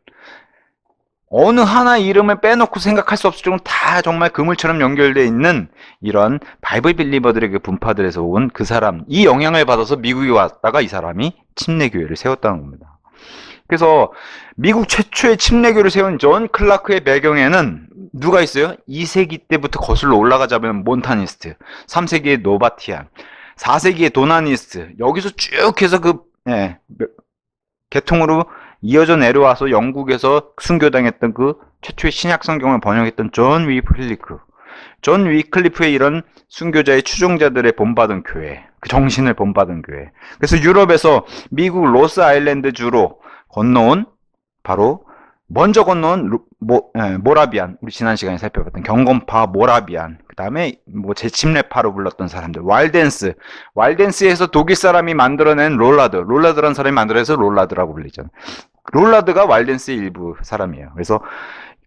어느 하나 이름을 빼놓고 생각할 수 없을 정도로 다 정말 그물처럼 연결되어 있는 이런 바이블 빌리버들의 그 분파들에서 온 그 사람, 이 영향을 받아서 미국에 왔다가 이 사람이 침례교회를 세웠다는 겁니다. 그래서 미국 최초의 침례교를 세운 존 클라크의 배경에는 누가 있어요? 2세기 때부터 거슬러 올라가자면 몬타니스트, 3세기의 노바티안, 4세기의 도나니스트, 여기서 쭉 해서 계통으로 이어져 내려와서 영국에서 순교당했던 그 최초의 신약 성경을 번역했던 존 위클리프. 존 위클리프의 이런 순교자의 추종자들의 본받은 교회, 그 정신을 본받은 교회. 그래서 유럽에서 미국 로스 아일랜드 주로 건너온 바로 먼저 건너온 모라비안, 우리 지난 시간에 살펴봤던 경건파 모라비안, 그 다음에 재침례파로 불렀던 사람들, 왈덴스에서 독일 사람이 만들어낸 롤라드라는 사람이 만들어서 롤라드라고 불리잖아요. 롤라드가 왈덴스의 일부 사람이에요. 그래서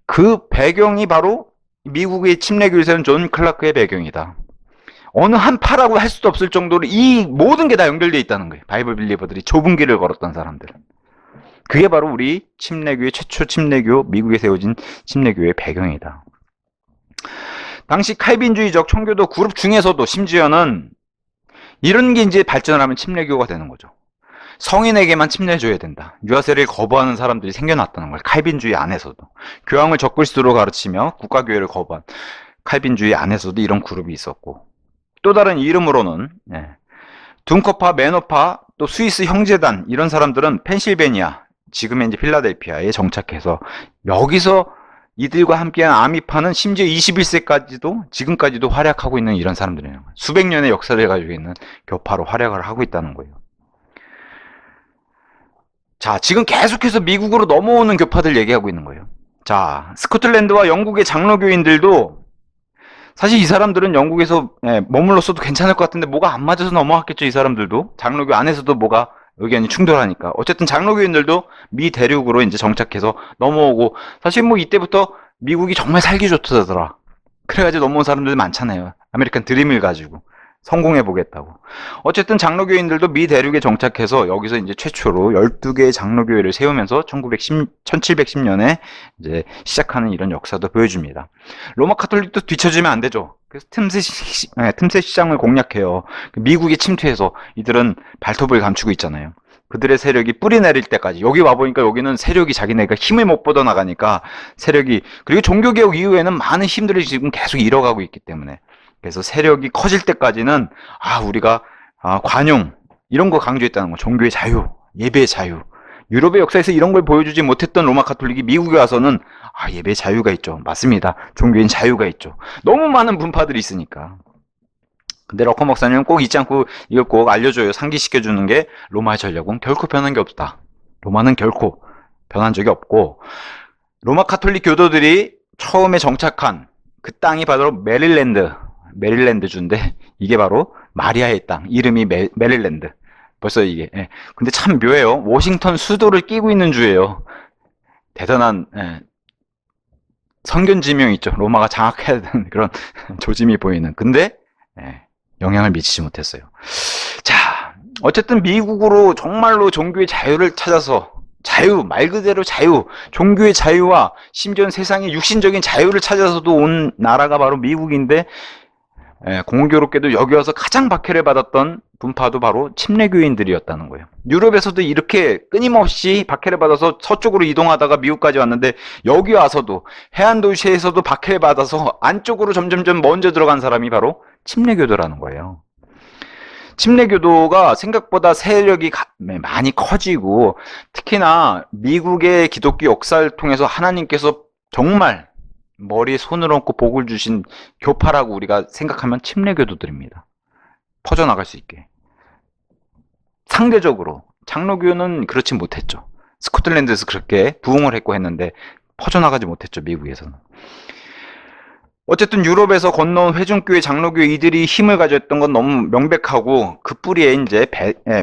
그 배경이 바로 미국의 침례교를 세운 존 클라크의 배경이다. 어느 한 파라고 할 수도 없을 정도로 이 모든 게 다 연결되어 있다는 거예요. 바이블 빌리버들이 좁은 길을 걸었던 사람들은. 그게 바로 우리 침례교의 최초 침례교, 미국에 세워진 침례교의 배경이다. 당시 칼빈주의적 청교도 그룹 중에서도 심지어는 이런 게 이제 발전을 하면 침례교가 되는 거죠. 성인에게만 침례줘야 된다. 유아세례를 거부하는 사람들이 생겨났다는 거예요. 칼빈주의 안에서도. 교황을 적그리스도로 가르치며 국가교회를 거부한 칼빈주의 안에서도 이런 그룹이 있었고, 또 다른 이름으로는 둔커파, 매너파, 또 스위스 형제단, 이런 사람들은 펜실베니아, 지금의 이제 필라델피아에 정착해서 여기서 이들과 함께한 아미파는 심지어 21세까지도 지금까지도 활약하고 있는 이런 사람들이에요. 수백 년의 역사를 가지고 있는 교파로 활약을 하고 있다는 거예요. 자, 지금 계속해서 미국으로 넘어오는 교파들 얘기하고 있는 거예요. 자, 스코틀랜드와 영국의 장로교인들도 사실 이 사람들은 영국에서 머물렀어도 괜찮을 것 같은데 뭐가 안 맞아서 넘어왔겠죠. 이 사람들도 장로교 안에서도 뭐가 의견이 충돌하니까. 어쨌든 장로교인들도 미 대륙으로 이제 정착해서 넘어오고, 사실 뭐 이때부터 미국이 정말 살기 좋다더라. 그래가지고 넘어온 사람들 많잖아요. 아메리칸 드림을 가지고 성공해 보겠다고. 어쨌든 장로교인들도 미 대륙에 정착해서 여기서 이제 최초로 12개의 장로교회를 세우면서 1710년에 이제 시작하는 이런 역사도 보여줍니다. 로마 카톨릭도 뒤처지면 안 되죠. 그래서 틈새 시장을 공략해요. 미국이 침투해서 이들은 발톱을 감추고 있잖아요. 그들의 세력이 뿌리 내릴 때까지. 여기 와보니까 여기는 세력이 자기네가 힘을 못 뻗어나가니까 세력이, 그리고 종교개혁 이후에는 많은 힘들을 지금 계속 잃어가고 있기 때문에, 그래서 세력이 커질 때까지는 우리가 관용 이런 거 강조했다는 거. 종교의 자유, 예배의 자유. 유럽의 역사에서 이런 걸 보여주지 못했던 로마 카톨릭이 미국에 와서는 예배의 자유가 있죠. 맞습니다. 종교인 자유가 있죠. 너무 많은 분파들이 있으니까. 근데 러커 목사님은 꼭 잊지 않고 이걸 꼭 알려줘요. 상기시켜주는 게 로마의 전략은 결코 변한 게 없다. 로마는 결코 변한 적이 없고, 로마 카톨릭 교도들이 처음에 정착한 그 땅이 바로 메릴랜드주인데, 이게 바로 마리아의 땅, 이름이 메릴랜드. 벌써 이게. 근데 참 묘해요. 워싱턴 수도를 끼고 있는 주예요. 대단한 선견지명 있죠. 로마가 장악해야 되는 그런 조짐이 보이는. 근데 영향을 미치지 못했어요. 자, 어쨌든 미국으로 정말로 종교의 자유를 찾아서, 자유, 말 그대로 자유, 종교의 자유와 심지어는 세상의 육신적인 자유를 찾아서도 온 나라가 바로 미국인데, 공교롭게도 여기 와서 가장 박해를 받았던 분파도 바로 침례교인들이었다는 거예요. 유럽에서도 이렇게 끊임없이 박해를 받아서 서쪽으로 이동하다가 미국까지 왔는데, 여기 와서도 해안 도시에서도 박해를 받아서 안쪽으로 점점점 먼저 들어간 사람이 바로 침례교도라는 거예요. 침례교도가 생각보다 세력이 많이 커지고, 특히나 미국의 기독교 역사를 통해서 하나님께서 정말 머리에 손을 얹고 복을 주신 교파라고 우리가 생각하면 침례교도들입니다. 퍼져나갈 수 있게. 상대적으로 장로교는 그렇지 못했죠. 스코틀랜드에서 그렇게 부흥을 했고 했는데 퍼져나가지 못했죠. 미국에서는. 어쨌든 유럽에서 건너온 회중교회, 장로교회, 이들이 힘을 가졌던 건 너무 명백하고, 그 뿌리에 이제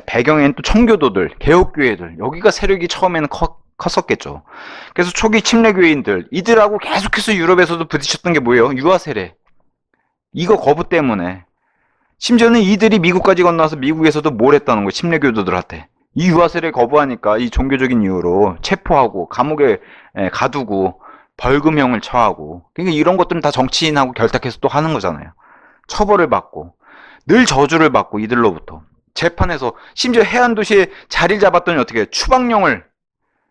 배경에는 또 청교도들, 개혁교회들, 여기가 세력이 처음에는 컸었겠죠. 그래서 초기 침례교인들, 이들하고 계속해서 유럽에서도 부딪혔던 게 뭐예요? 유아세례. 이거 거부 때문에. 심지어는 이들이 미국까지 건너와서 미국에서도 뭘 했다는 거예요? 침례교도들한테. 이 유아세례 거부하니까 이 종교적인 이유로 체포하고 감옥에 가두고 벌금형을 처하고, 그러니까 이런 것들은 다 정치인하고 결탁해서 또 하는 거잖아요. 처벌을 받고 늘 저주를 받고 이들로부터 재판에서, 심지어 해안 도시에 자리를 잡았더니 어떻게 해요? 추방령을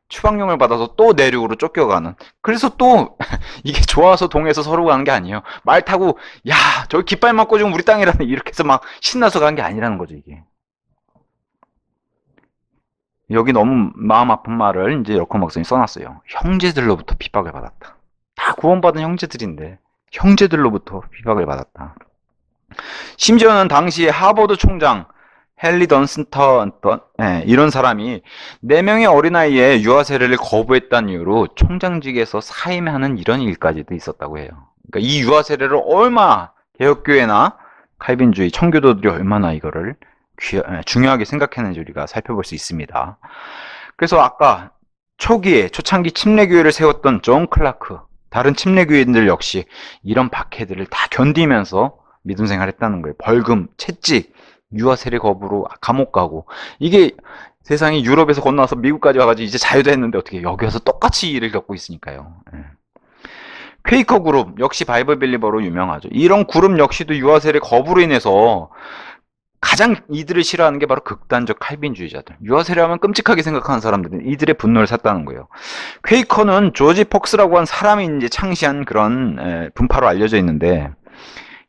추방령을 받아서 또 내륙으로 쫓겨가는. 그래서 또 이게 좋아서 동해에서 서로 가는 게 아니에요. 말 타고 야 저기 깃발 맞고 지금 우리 땅이라는 이렇게 해서 막 신나서 간 게 아니라는 거죠 이게. 여기 너무 마음 아픈 말을 이제 여코 목사님이 써놨어요. 형제들로부터 핍박을 받았다. 다 구원받은 형제들인데 형제들로부터 핍박을 받았다. 심지어는 당시에 하버드 총장 헨리 던스턴 이런 사람이 4명의 어린아이의 유아 세례를 거부했다는 이유로 총장직에서 사임하는 이런 일까지도 있었다고 해요. 그러니까 이 유아 세례를 얼마나 개혁교회나 칼빈주의 청교도들이 얼마나 이거를 중요하게 생각했는지 우리가 살펴볼 수 있습니다. 그래서 아까 초창기 침례교회를 세웠던 존 클라크, 다른 침례교회인들 역시 이런 박해들을 다 견디면서 믿음 생활했다는 거예요. 벌금, 채찍, 유아 세례 거부로 감옥 가고. 이게 세상이 유럽에서 건너와서 미국까지 와가지고 이제 자유도 했는데 어떻게 여기 와서 똑같이 이 일을 겪고 있으니까요. 퀘이커 그룹 역시 바이블 빌리버로 유명하죠. 이런 그룹 역시도 유아 세례 거부로 인해서 가장 이들을 싫어하는 게 바로 극단적 칼빈주의자들. 유아 세례하면 끔찍하게 생각하는 사람들은 이들의 분노를 샀다는 거예요. 퀘이커는 조지 폭스라고 한 사람이 이제 창시한 그런 분파로 알려져 있는데,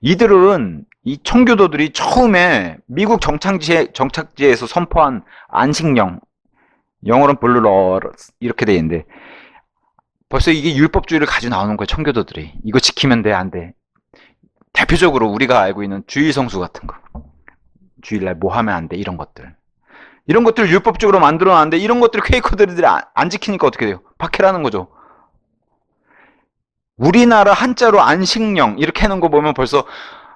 이들은 이 청교도들이 처음에 미국 정착지에서 선포한 안식령, 영어로는 블루러스 이렇게 돼 있는데 벌써 이게 율법주의를 가지고 나오는 거예요. 청교도들이 이거 지키면 돼, 안 돼. 대표적으로 우리가 알고 있는 주일성수 같은 거, 주일날 뭐 하면 안 돼, 이런 것들 율법적으로 만들어놨는데 이런 것들을 퀘이커들이 안 지키니까 어떻게 돼요? 박해라는 거죠. 우리나라 한자로 안식령 이렇게 하는 거 보면 벌써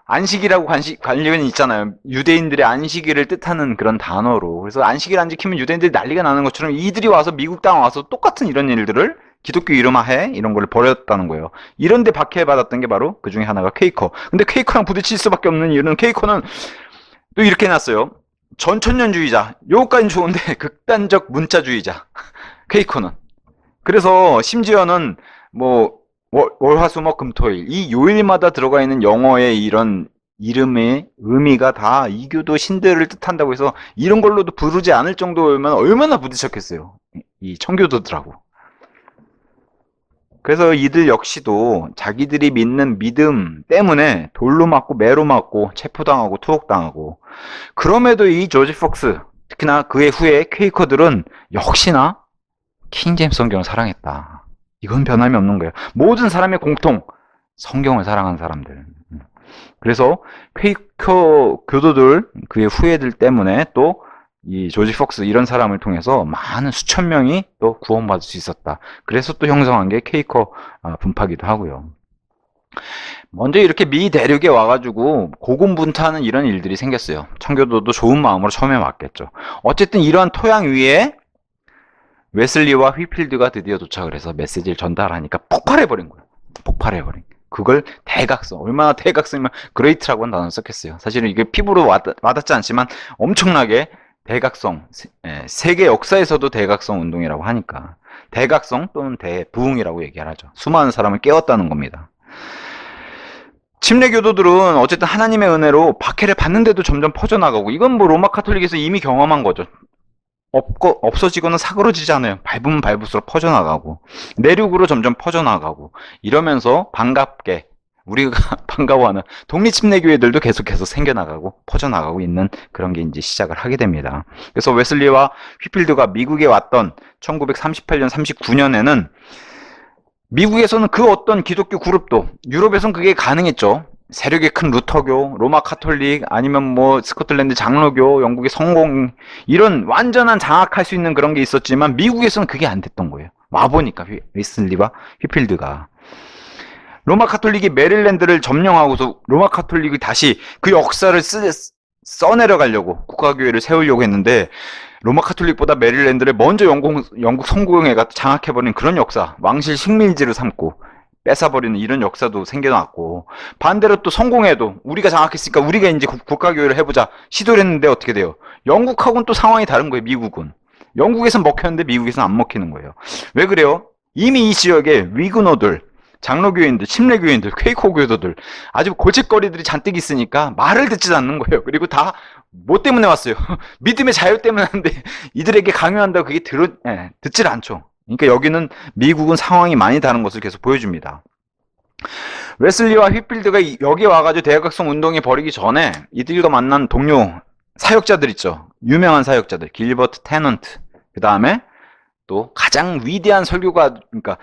안식이라고 관련이 있잖아요. 유대인들의 안식일을 뜻하는 그런 단어로. 그래서 안식일 안 지키면 유대인들이 난리가 나는 것처럼 이들이 와서 미국 땅 와서 똑같은 이런 일들을 기독교 이름하에 이런 걸 벌였다는 거예요. 이런데 박해받았던 게 바로 그 중에 하나가 퀘이커. 근데 퀘이커랑 부딪힐 수밖에 없는 이유는 퀘이커는 또 이렇게 해놨어요. 전천년주의자. 요거까지는 좋은데 극단적 문자주의자. 퀘이커는. 그래서 심지어는 뭐 월화수목금토일 이 요일마다 들어가 있는 영어의 이런 이름의 의미가 다 이교도 신들을 뜻한다고 해서 이런 걸로도 부르지 않을 정도면 얼마나 부딪혔겠어요. 이 청교도들하고. 그래서 이들 역시도 자기들이 믿는 믿음 때문에 돌로 맞고 매로 맞고 체포당하고 투옥당하고. 그럼에도 이 조지 폭스, 특히나 그의 후에 퀘이커들은 역시나 킹제임스 성경을 사랑했다. 이건 변함이 없는 거예요. 모든 사람의 공통, 성경을 사랑하는 사람들. 그래서 퀘이커 교도들, 그의 후예들 때문에 또 이 조지 폭스 이런 사람을 통해서 많은 수천 명이 또 구원받을 수 있었다. 그래서 또 형성한 게 퀘이커 분파기도 하고요. 먼저 이렇게 미 대륙에 와가지고 고군분투하는 이런 일들이 생겼어요. 청교도도 좋은 마음으로 처음에 왔겠죠. 어쨌든 이러한 토양 위에 웨슬리와 휘필드가 드디어 도착을 해서 메시지를 전달하니까 폭발해버린 거예요. 폭발해버린. 그걸 대각성, 얼마나 대각성이면 그레이트라고 하는 단어를 썼겠어요. 사실은 이게 피부로 와닿지 않지만 엄청나게 대각성, 세계 역사에서도 대각성 운동이라고 하니까 대각성 또는 대부흥이라고 얘기하죠. 수많은 사람을 깨웠다는 겁니다. 침례교도들은 어쨌든 하나님의 은혜로 박해를 받는데도 점점 퍼져나가고, 이건 뭐 로마 카톨릭에서 이미 경험한 거죠. 없어지거나 사그러지지 않아요. 밟으면 밟을수록 퍼져나가고 내륙으로 점점 퍼져나가고, 이러면서 반갑게 우리가 반가워하는 독립침례교회들도 계속해서 생겨나가고 퍼져나가고 있는 그런 게 이제 시작을 하게 됩니다. 그래서 웨슬리와 휘필드가 미국에 왔던 1938년 39년에는 미국에서는 그 어떤 기독교 그룹도, 유럽에서는 그게 가능했죠. 세력이 큰 루터교, 로마 카톨릭, 아니면 뭐 스코틀랜드 장로교, 영국의 성공, 이런 완전한 장악할 수 있는 그런 게 있었지만 미국에서는 그게 안 됐던 거예요. 와보니까 웨슬리와 휘필드가 로마 카톨릭이 메릴랜드를 점령하고서 로마 카톨릭이 다시 그 역사를 써내려가려고 국가교회를 세우려고 했는데, 로마 카톨릭보다 메릴랜드를 먼저 영국 성공회가 장악해버린 그런 역사, 왕실 식민지를 삼고 뺏어버리는 이런 역사도 생겨났고, 반대로 또 성공회도 우리가 장악했으니까 우리가 이제 국가교회를 해보자 시도를 했는데 어떻게 돼요? 영국하고는 또 상황이 다른 거예요. 미국은 영국에선 먹혔는데 미국에서는 안 먹히는 거예요. 왜 그래요? 이미 이 지역에 위그너들, 장로교인들, 침례교인들, 퀘이커 교도들 아주 골칫거리들이 잔뜩 있으니까 말을 듣지 않는 거예요. 그리고 다 뭐 때문에 왔어요? 믿음의 자유 때문에 하는데 이들에게 강요한다고 그게 듣질 않죠. 그러니까 여기는 미국은 상황이 많이 다른 것을 계속 보여줍니다. 웨슬리와 휘필드가 여기 와가지고 대각성 운동이 벌이기 전에 이들과 만난 동료 사역자들 있죠. 유명한 사역자들, 길버트 테넌트. 그 다음에 또 가장 위대한 설교가, 그러니까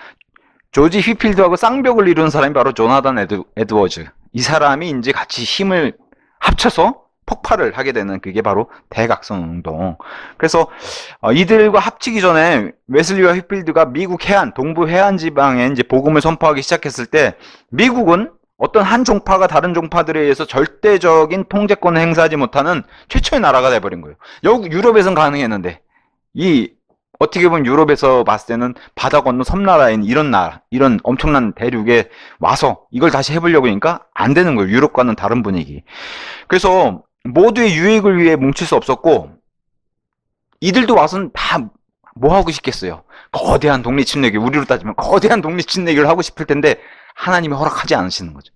조지 휘필드하고 쌍벽을 이루는 사람이 바로 조나단 에드워즈. 이 사람이 이제 같이 힘을 합쳐서 폭발을 하게 되는 그게 바로 대각성 운동. 그래서 이들과 합치기 전에 웨슬리와 휘필드가 미국 해안, 동부 해안 지방에 이제 복음을 선포하기 시작했을 때 미국은 어떤 한 종파가 다른 종파들에 의해서 절대적인 통제권을 행사하지 못하는 최초의 나라가 돼버린 거예요. 유럽에선 가능했는데 어떻게 보면 유럽에서 봤을 때는 바다 건너 섬나라인 이런 나라, 이런 엄청난 대륙에 와서 이걸 다시 해보려고 하니까 안 되는 거예요. 유럽과는 다른 분위기. 그래서 모두의 유익을 위해 뭉칠 수 없었고, 이들도 와서는 다 뭐 하고 싶겠어요? 거대한 독립 침례교, 우리로 따지면 거대한 독립 침례교를 하고 싶을 텐데 하나님이 허락하지 않으시는 거죠.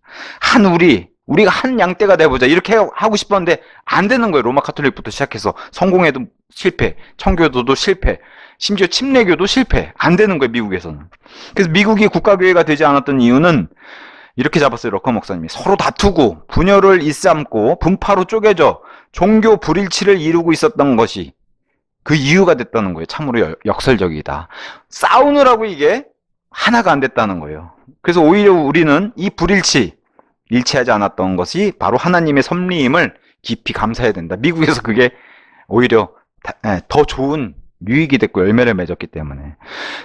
우리가 한 양떼가 돼보자 이렇게 하고 싶었는데 안 되는 거예요. 로마 카톨릭부터 시작해서 성공회도 실패, 청교도도 실패, 심지어 침례교도 실패. 안 되는 거예요, 미국에서는. 그래서 미국이 국가교회가 되지 않았던 이유는 이렇게 잡았어요, 러커 목사님이. 서로 다투고 분열을 일삼고 분파로 쪼개져 종교 불일치를 이루고 있었던 것이 그 이유가 됐다는 거예요. 참으로 역설적이다. 싸우느라고 이게 하나가 안 됐다는 거예요. 그래서 오히려 우리는 이 일치하지 않았던 것이 바로 하나님의 섭리임을 깊이 감사해야 된다. 미국에서 그게 오히려 더 좋은 유익이 됐고 열매를 맺었기 때문에.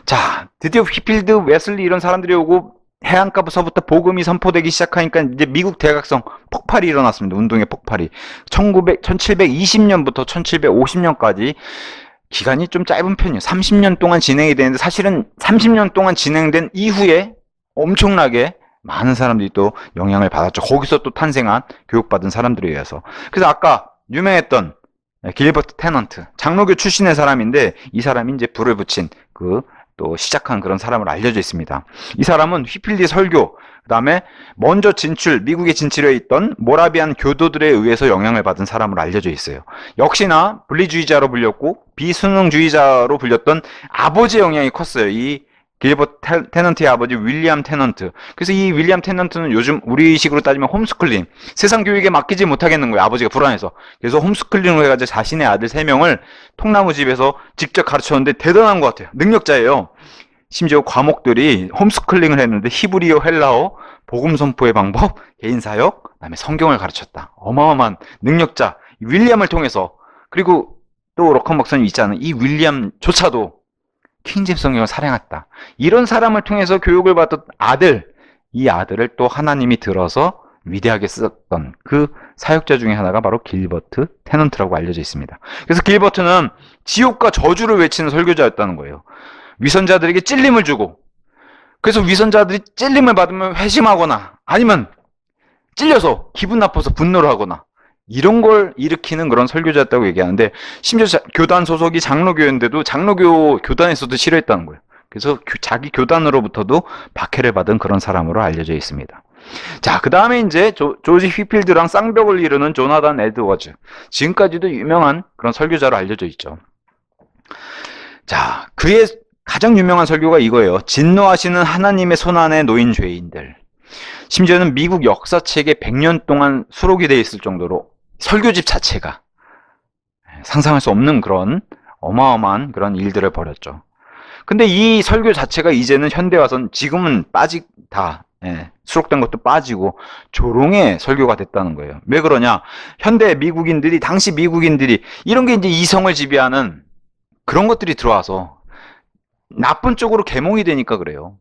자, 드디어 휘필드, 웨슬리 이런 사람들이 오고 해안가부서부터 복음이 선포되기 시작하니까 이제 미국 대각성 폭발이 일어났습니다. 운동의 폭발이. 1720년부터 1750년까지 기간이 좀 짧은 편이에요. 30년 동안 진행이 되는데 사실은 30년 동안 진행된 이후에 엄청나게 많은 사람들이 또 영향을 받았죠. 거기서 또 탄생한 교육받은 사람들에 의해서. 그래서 아까 유명했던 길버트 테넌트, 장로교 출신의 사람인데 이 사람이 이제 불을 붙인 또 시작한 그런 사람으로 알려져 있습니다. 이 사람은 휘필드 설교, 그 다음에 먼저 미국에 진출해 있던 모라비안 교도들에 의해서 영향을 받은 사람으로 알려져 있어요. 역시나 분리주의자로 불렸고 비순응주의자로 불렸던 아버지의 영향이 컸어요. 이 길버트 테넌트의 아버지 윌리엄 테넌트. 그래서 이 윌리엄 테넌트는 요즘 우리식으로 따지면 홈스쿨링, 세상 교육에 맡기지 못하겠는 거예요. 아버지가 불안해서. 그래서 홈스쿨링을 해가지고 자신의 아들 3명을 통나무집에서 직접 가르쳤는데 대단한 것 같아요. 능력자예요. 심지어 과목들이 홈스쿨링을 했는데 히브리어, 헬라어, 복음 선포의 방법, 개인 사역, 그다음에 성경을 가르쳤다. 어마어마한 능력자 윌리엄을 통해서. 그리고 또 러컨 목사님 있잖아요. 이 윌리엄조차도 킹제임스 성경을 사랑했다. 이런 사람을 통해서 교육을 받던 이 아들을 또 하나님이 들어서 위대하게 썼던 그 사역자 중에 하나가 바로 길버트 테넌트라고 알려져 있습니다. 그래서 길버트는 지옥과 저주를 외치는 설교자였다는 거예요. 위선자들에게 찔림을 주고, 그래서 위선자들이 찔림을 받으면 회심하거나 아니면 찔려서 기분 나빠서 분노를 하거나 이런 걸 일으키는 그런 설교자였다고 얘기하는데, 심지어 교단 소속이 장로교였는데도 장로교 교단에서도 싫어했다는 거예요. 그래서 자기 교단으로부터도 박해를 받은 그런 사람으로 알려져 있습니다. 자, 그 다음에 이제 조지 휘필드랑 쌍벽을 이루는 조나단 에드워즈. 지금까지도 유명한 그런 설교자로 알려져 있죠. 자, 그의 가장 유명한 설교가 이거예요. 진노하시는 하나님의 손안에 놓인 죄인들. 심지어는 미국 역사책에 100년 동안 수록이 되어 있을 정도로 설교집 자체가 상상할 수 없는 그런 어마어마한 그런 일들을 벌였죠. 근데 이 설교 자체가 이제는 현대 와선 지금은 수록된 것도 빠지고 조롱의 설교가 됐다는 거예요. 왜 그러냐? 현대 미국인들이, 당시 미국인들이 이런 게 이제 이성을 지배하는 그런 것들이 들어와서 나쁜 쪽으로 계몽이 되니까 그래요.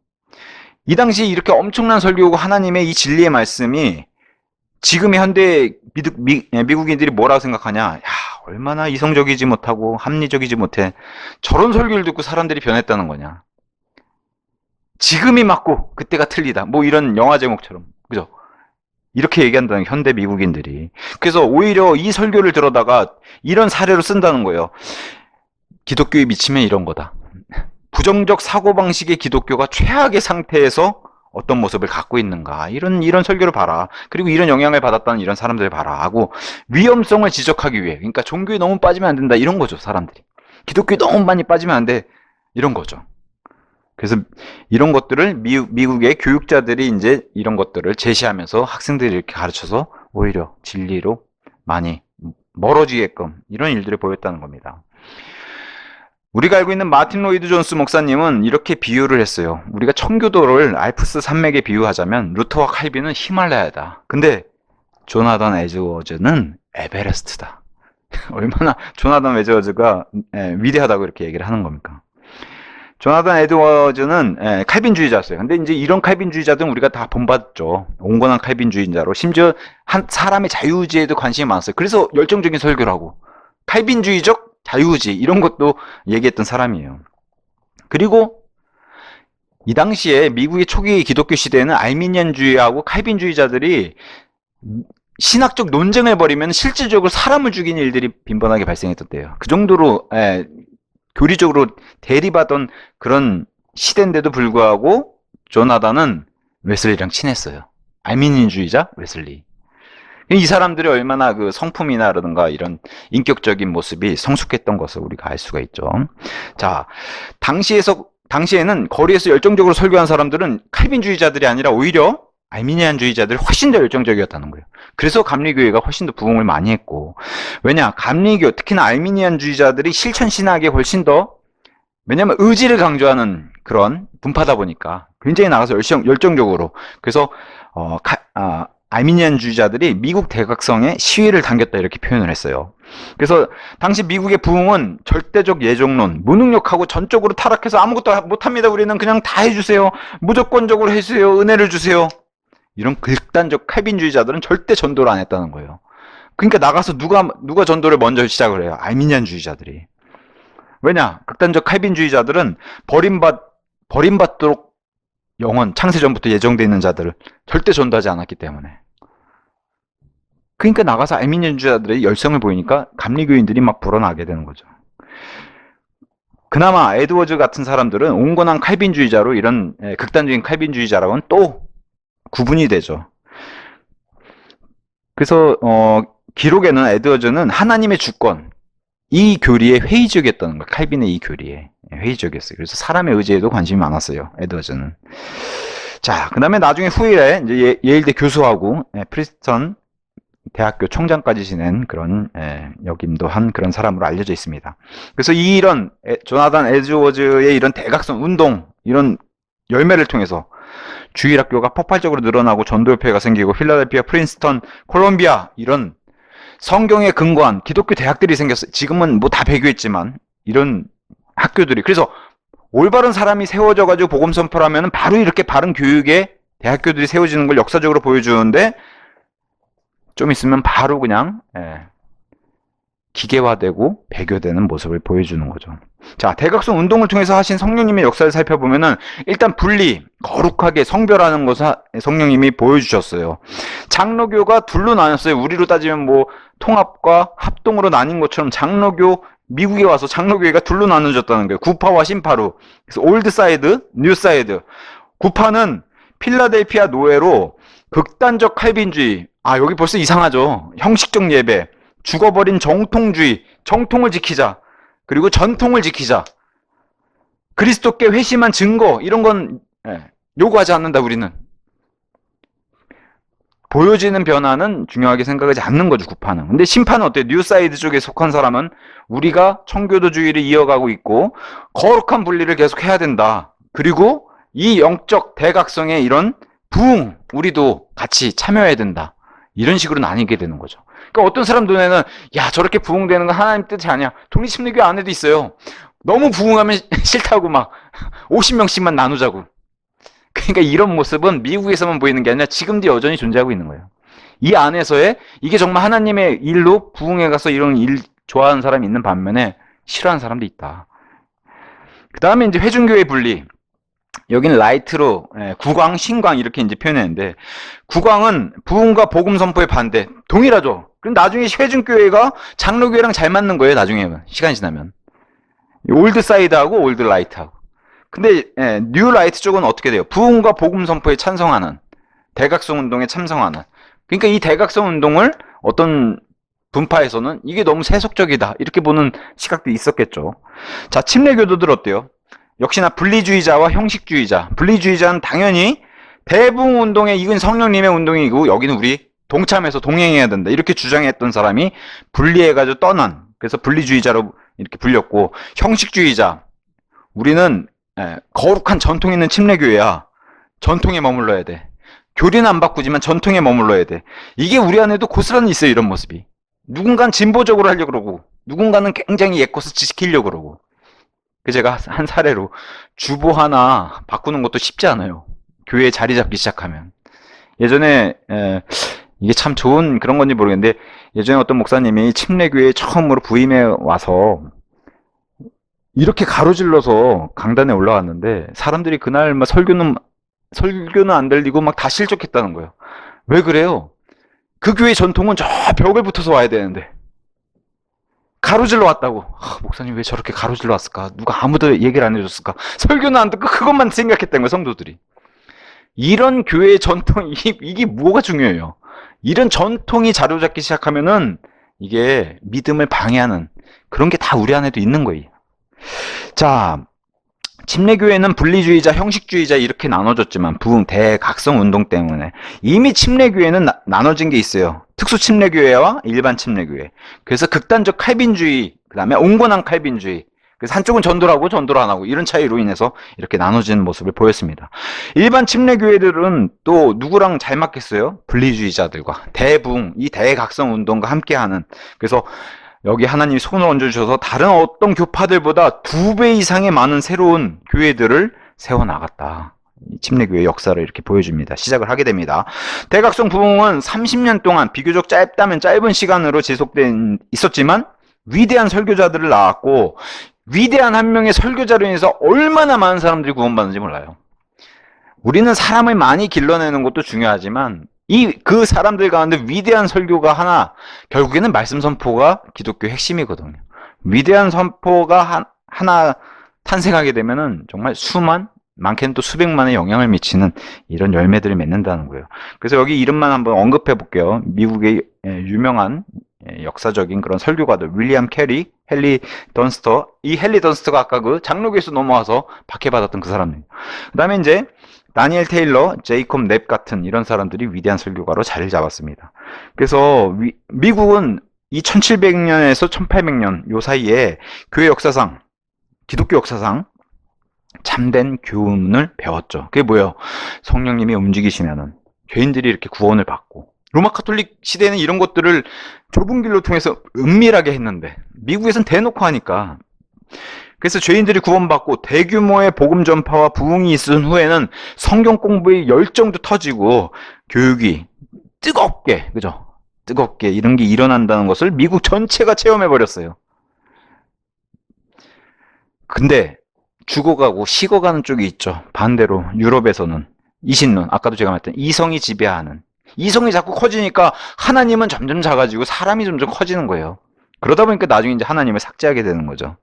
이 당시 이렇게 엄청난 설교고 하나님의 이 진리의 말씀이 지금의 현대 미국인들이 뭐라고 생각하냐? 야, 얼마나 이성적이지 못하고 합리적이지 못해. 저런 설교를 듣고 사람들이 변했다는 거냐? 지금이 맞고 그때가 틀리다. 뭐 이런 영화 제목처럼. 그죠? 이렇게 얘기한다는 현대 미국인들이. 그래서 오히려 이 설교를 들어다가 이런 사례로 쓴다는 거예요. 기독교에 미치면 이런 거다. 부정적 사고방식의 기독교가 최악의 상태에서 어떤 모습을 갖고 있는가, 이런 설교를 봐라. 그리고 이런 영향을 받았다는 이런 사람들 봐라 하고 위험성을 지적하기 위해, 그러니까 종교에 너무 빠지면 안 된다 이런 거죠. 사람들이 기독교에 너무 많이 빠지면 안 돼 이런 거죠. 그래서 이런 것들을 미국의 교육자들이 이제 이런 것들을 제시하면서 학생들이 이렇게 가르쳐서 오히려 진리로 많이 멀어지게끔 이런 일들을 보였다는 겁니다. 우리가 알고 있는 마틴 로이드 존스 목사님은 이렇게 비유를 했어요. 우리가 청교도를 알프스 산맥에 비유하자면 루터와 칼빈은 히말라야다. 근데 조나단 에드워즈는 에베레스트다. 얼마나 조나단 에드워즈가 위대하다고 이렇게 얘기를 하는 겁니까? 조나단 에드워즈는 칼빈주의자였어요. 근데 이제 이런 칼빈주의자들은 우리가 다 본받았죠. 온건한 칼빈주의자로. 심지어 한 사람의 자유의지에도 관심이 많았어요. 그래서 열정적인 설교를 하고 칼빈주의적 자유의지 이런 것도 얘기했던 사람이에요. 그리고 이 당시에 미국의 초기 기독교 시대에는 알미니안주의하고 칼빈주의자들이 신학적 논쟁을 벌이면 실질적으로 사람을 죽이는 일들이 빈번하게 발생했던 때예요. 그 정도로 교리적으로 대립하던 그런 시대인데도 불구하고 조나단은 웨슬리랑 친했어요. 알미니안주의자 웨슬리. 이 사람들이 얼마나 그 성품이나라든가 이런 인격적인 모습이 성숙했던 것을 우리가 알 수가 있죠. 자, 당시에는 거리에서 열정적으로 설교한 사람들은 칼빈주의자들이 아니라 오히려 알미니안주의자들이 훨씬 더 열정적이었다는 거예요. 그래서 감리교회가 훨씬 더 부흥을 많이 했고, 왜냐, 감리교, 특히나 알미니안주의자들이 실천신학에 훨씬 더, 왜냐면 의지를 강조하는 그런 분파다 보니까 굉장히 나가서 열정적으로, 그래서 알미니안주의자들이 미국 대각성에 시위를 당겼다 이렇게 표현을 했어요. 그래서 당시 미국의 부흥은 절대적 예정론, 무능력하고 전적으로 타락해서 아무것도 못합니다. 우리는 그냥 다 해주세요. 무조건적으로 해주세요. 은혜를 주세요. 이런 극단적 칼빈주의자들은 절대 전도를 안 했다는 거예요. 그러니까 나가서 누가 전도를 먼저 시작을 해요? 알미니안주의자들이. 왜냐? 극단적 칼빈주의자들은 버림받도록 영원, 창세전부터 예정되어 있는 자들을 절대 전도하지 않았기 때문에. 그러니까 나가서 알미니안주의자들의 열성을 보이니까 감리교인들이 막 불어나게 되는 거죠. 그나마 에드워즈 같은 사람들은 온건한 칼빈주의자로 이런 극단적인 칼빈주의자라고는 또 구분이 되죠. 그래서 기록에는 에드워즈는 하나님의 주권, 이 교리에 회의적이었다는 거예요. 칼빈의 이 교리에 회의적이었어요. 그래서 사람의 의지에도 관심이 많았어요. 에드워즈는. 자, 그 다음에 나중에 후일에 이제 예일대 교수하고 프리스턴 대학교 총장까지 지낸 그런 역임도 한 그런 사람으로 알려져 있습니다. 그래서 이런 조나단 에드워즈의 이런 대각성 운동, 이런 열매를 통해서 주일학교가 폭발적으로 늘어나고 전도협회가 생기고 필라델피아, 프린스턴, 콜롬비아 이런 성경에 근거한 기독교 대학들이 생겼어요. 지금은 뭐 다 배교했지만 이런 학교들이. 그래서 올바른 사람이 세워져 가지고 복음 선포를 하면 바로 이렇게 바른 교육의 대학교들이 세워지는 걸 역사적으로 보여주는데 좀 있으면 바로 그냥 기계화되고 배교되는 모습을 보여주는 거죠. 자, 대각성 운동을 통해서 하신 성령님의 역사를 살펴보면은 일단 분리, 거룩하게 성별하는 것을 성령님이 보여주셨어요. 장로교가 둘로 나눴어요. 우리로 따지면 뭐 통합과 합동으로 나뉜 것처럼 미국에 와서 장로교회가 둘로 나눠졌다는 거예요. 구파와 신파로. 그래서 올드 사이드, 뉴 사이드. 구파는 필라델피아 노예로 극단적 칼빈주의. 여기 벌써 이상하죠. 형식적 예배. 죽어버린 정통주의, 정통을 지키자. 그리고 전통을 지키자. 그리스도께 회심한 증거, 이런 건 요구하지 않는다, 우리는. 보여지는 변화는 중요하게 생각하지 않는 거죠, 구파는. 근데 심판은 어때요? 뉴사이드 쪽에 속한 사람은 우리가 청교도주의를 이어가고 있고 거룩한 분리를 계속 해야 된다. 그리고 이 영적 대각성의 이런 부흥, 우리도 같이 참여해야 된다. 이런 식으로 나뉘게 되는 거죠. 그러니까 어떤 사람 눈에는 야, 저렇게 부흥되는 건 하나님 뜻이 아니야. 독립심리교 안에도 있어요. 너무 부흥하면 싫다고 막 50명씩만 나누자고. 그러니까 이런 모습은 미국에서만 보이는 게 아니라 지금도 여전히 존재하고 있는 거예요. 이 안에서의 이게 정말 하나님의 일로 부흥해 가서 이런 일 좋아하는 사람이 있는 반면에 싫어하는 사람도 있다. 그 다음에 이제 회중교회 분리. 여기는 라이트로 구광, 신광 이렇게 이제 표현했는데 구광은 부흥과 복음 선포의 반대. 동일하죠. 그럼 나중에 회중교회가 장로교회랑 잘 맞는 거예요. 나중에 시간이 지나면. 올드 사이드하고 올드 라이트하고. 근데 뉴 라이트 쪽은 어떻게 돼요? 부흥과 복음 선포에 찬성하는, 대각성 운동에 참성하는. 그러니까 이 대각성 운동을 어떤 분파에서는 이게 너무 세속적이다 이렇게 보는 시각도 있었겠죠. 자, 침례교도들 어때요? 역시나 분리주의자와 형식주의자. 분리주의자는 당연히 대부흥 운동에 이건 성령님의 운동이고 여기는 우리 동참해서 동행해야 된다. 이렇게 주장했던 사람이 분리해가지고 떠난. 그래서 분리주의자로 이렇게 불렸고, 형식주의자. 우리는 거룩한 전통 있는 침례교회야. 전통에 머물러야 돼. 교리는 안 바꾸지만 전통에 머물러야 돼. 이게 우리 안에도 고스란히 있어요. 이런 모습이. 누군가는 진보적으로 하려고 그러고 누군가는 굉장히 옛것을 지키려고 그러고. 그 제가 한 사례로 주보 하나 바꾸는 것도 쉽지 않아요. 교회에 자리 잡기 시작하면. 예전에 이게 참 좋은 그런 건지 모르겠는데 예전에 어떤 목사님이 침례교회에 처음으로 부임해 와서 이렇게 가로질러서 강단에 올라왔는데 사람들이 그날 막 설교는 안 들리고 막 다 실족했다는 거예요. 왜 그래요? 그 교회 전통은 저 벽에 붙어서 와야 되는데 가로질러 왔다고. 목사님 왜 저렇게 가로질러 왔을까? 누가 아무도 얘기를 안 해줬을까? 설교는 안 듣고 그것만 생각했다는 거예요. 성도들이. 이런 교회의 전통, 이게 뭐가 중요해요? 이런 전통이 자리잡기 시작하면은 이게 믿음을 방해하는 그런 게 다 우리 안에도 있는 거예요. 자, 침례교회는 분리주의자, 형식주의자 이렇게 나눠졌지만 부흥, 대각성 운동 때문에 이미 침례교회는 나눠진 게 있어요. 특수 침례교회와 일반 침례교회. 그래서 극단적 칼빈주의, 그 다음에 온건한 칼빈주의. 그래서 한쪽은 전도를 하고 전도를 안 하고 이런 차이로 인해서 이렇게 나눠지는 모습을 보였습니다. 일반 침례교회들은 또 누구랑 잘 맞겠어요? 분리주의자들과 대부흥, 이 대각성 운동과 함께하는. 그래서 여기 하나님이 손을 얹어주셔서 다른 어떤 교파들보다 2배 이상의 많은 새로운 교회들을 세워나갔다. 침례교회 역사를 이렇게 보여줍니다. 시작을 하게 됩니다. 대각성 부흥은 30년 동안 비교적 짧다면 짧은 시간으로 지속된 있었지만 위대한 설교자들을 낳았고 위대한 한 명의 설교자로 인해서 얼마나 많은 사람들이 구원받는지 몰라요. 우리는 사람을 많이 길러내는 것도 중요하지만 그 사람들 가운데 위대한 설교가 하나, 결국에는 말씀 선포가 기독교의 핵심이거든요. 위대한 선포가 하나 탄생하게 되면은 정말 많게는 또 수백만의 영향을 미치는 이런 열매들을 맺는다는 거예요. 그래서 여기 이름만 한번 언급해 볼게요. 미국의 유명한 역사적인 그런 설교가들, 윌리엄 캐리, 헨리 던스터. 이 헨리 던스터가 아까 그 장로교에서 넘어와서 박해받았던 그 사람이에요. 그 다음에 이제 다니엘 테일러, 제이콥 넵 같은 이런 사람들이 위대한 설교가로 자리를 잡았습니다. 그래서 미국은 이 1700년에서 1800년 요 사이에 교회 역사상, 기독교 역사상 참된 교훈을 배웠죠. 그게 뭐예요? 성령님이 움직이시면은 죄인들이 이렇게 구원을 받고, 로마 카톨릭 시대에는 이런 것들을 좁은 길로 통해서 은밀하게 했는데 미국에서는 대놓고 하니까, 그래서 죄인들이 구원받고 대규모의 복음 전파와 부흥이 있은 후에는 성경 공부의 열정도 터지고 교육이 뜨겁게, 그죠? 뜨겁게 이런 게 일어난다는 것을 미국 전체가 체험해버렸어요. 근데 죽어가고 식어가는 쪽이 있죠. 반대로 유럽에서는 이신론, 아까도 제가 말했던 이성이 지배하는, 이성이 자꾸 커지니까 하나님은 점점 작아지고 사람이 점점 커지는 거예요. 그러다 보니까 나중에 이제 하나님을 삭제하게 되는 거죠.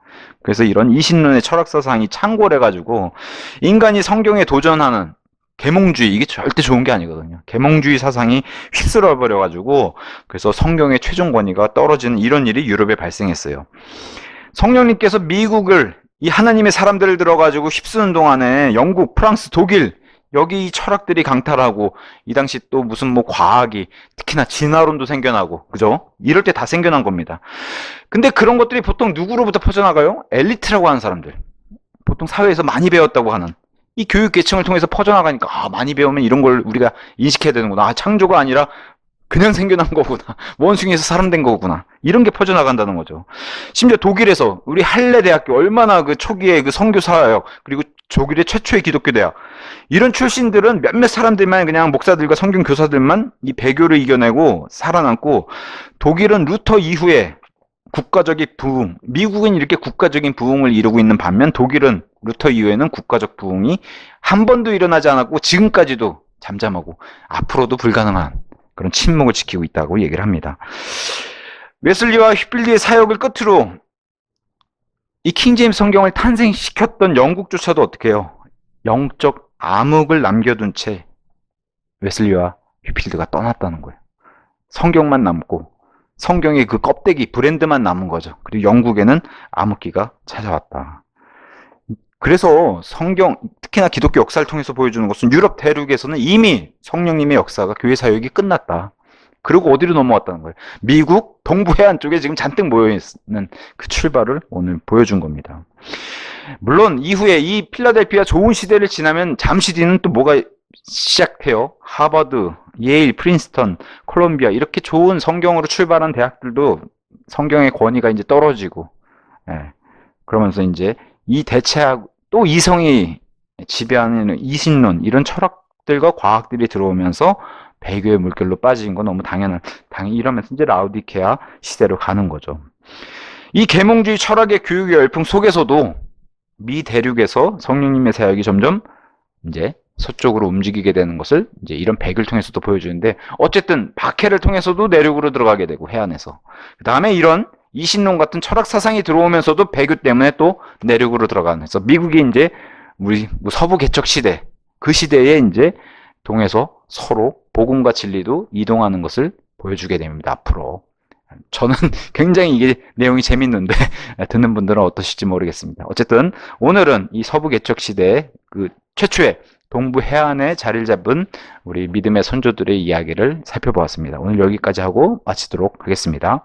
그래서 이런 이신론의 철학사상이 창궐해가지고 인간이 성경에 도전하는 계몽주의, 이게 절대 좋은 게 아니거든요. 계몽주의 사상이 휩쓸어버려가지고 그래서 성경의 최종 권위가 떨어지는 이런 일이 유럽에 발생했어요. 성령님께서 미국을, 이 하나님의 사람들을 들어가지고 휩쓰는 동안에 영국, 프랑스, 독일, 여기 이 철학들이 강탈하고, 이 당시 또 무슨 뭐 과학이, 특히나 진화론도 생겨나고, 그죠? 이럴 때 다 생겨난 겁니다. 근데 그런 것들이 보통 누구로부터 퍼져나가요? 엘리트라고 하는 사람들. 보통 사회에서 많이 배웠다고 하는 이 교육 계층을 통해서 퍼져나가니까, 많이 배우면 이런 걸 우리가 인식해야 되는구나. 창조가 아니라 그냥 생겨난 거구나. 원숭이에서 사람 된 거구나. 이런 게 퍼져나간다는 거죠. 심지어 독일에서 우리 할레 대학교, 얼마나 그 초기에 그 선교사역, 그리고 독일의 최초의 기독교 대학, 이런 출신들은 몇몇 사람들만, 그냥 목사들과 성경 교사들만 이 배교를 이겨내고 살아남고, 독일은 루터 이후에 국가적인 부흥, 미국은 이렇게 국가적인 부흥을 이루고 있는 반면 독일은 루터 이후에는 국가적 부흥이 한 번도 일어나지 않았고 지금까지도 잠잠하고 앞으로도 불가능한 그런 침묵을 지키고 있다고 얘기를 합니다. 웨슬리와 휘필리의 사역을 끝으로 이 킹제임스 성경을 탄생시켰던 영국조차도 어떻게 해요? 영적 암흑을 남겨둔 채 웨슬리와 휘필드가 떠났다는 거예요. 성경만 남고 성경의 그 껍데기, 브랜드만 남은 거죠. 그리고 영국에는 암흑기가 찾아왔다. 그래서 성경, 특히나 기독교 역사를 통해서 보여주는 것은 유럽 대륙에서는 이미 성령님의 역사가 교회 사역이 끝났다. 그리고 어디로 넘어왔다는 거예요. 미국 동부 해안 쪽에 지금 잔뜩 모여있는 그 출발을 오늘 보여준 겁니다. 물론 이후에 이 필라델피아 좋은 시대를 지나면 잠시 뒤는 또 뭐가 시작해요. 하버드, 예일, 프린스턴, 콜롬비아 이렇게 좋은 성경으로 출발한 대학들도 성경의 권위가 이제 떨어지고, 예. 그러면서 이제 이 대체하고 또 이성이 지배하는 이신론 이런 철학들과 과학들이 들어오면서 배교의 물결로 빠진 건 너무 당연히 이러면서 이제 라우디케아 시대로 가는 거죠. 이 계몽주의 철학의 교육의 열풍 속에서도 미 대륙에서 성령님의 사역이 점점 이제 서쪽으로 움직이게 되는 것을 이제 이런 배교를 통해서도 보여주는데, 어쨌든 박해를 통해서도 내륙으로 들어가게 되고 해안에서, 그 다음에 이런 이신론 같은 철학 사상이 들어오면서도 배교 때문에 또 내륙으로 들어가는, 그래서 미국이 이제 우리 서부 개척 시대, 그 시대에 이제 동에서 서로 복음과 진리도 이동하는 것을 보여주게 됩니다. 앞으로 저는 굉장히 이게 내용이 재밌는데 듣는 분들은 어떠실지 모르겠습니다. 어쨌든 오늘은 이 서부 개척 시대의 그 최초의 동부 해안에 자리를 잡은 우리 믿음의 선조들의 이야기를 살펴보았습니다. 오늘 여기까지 하고 마치도록 하겠습니다.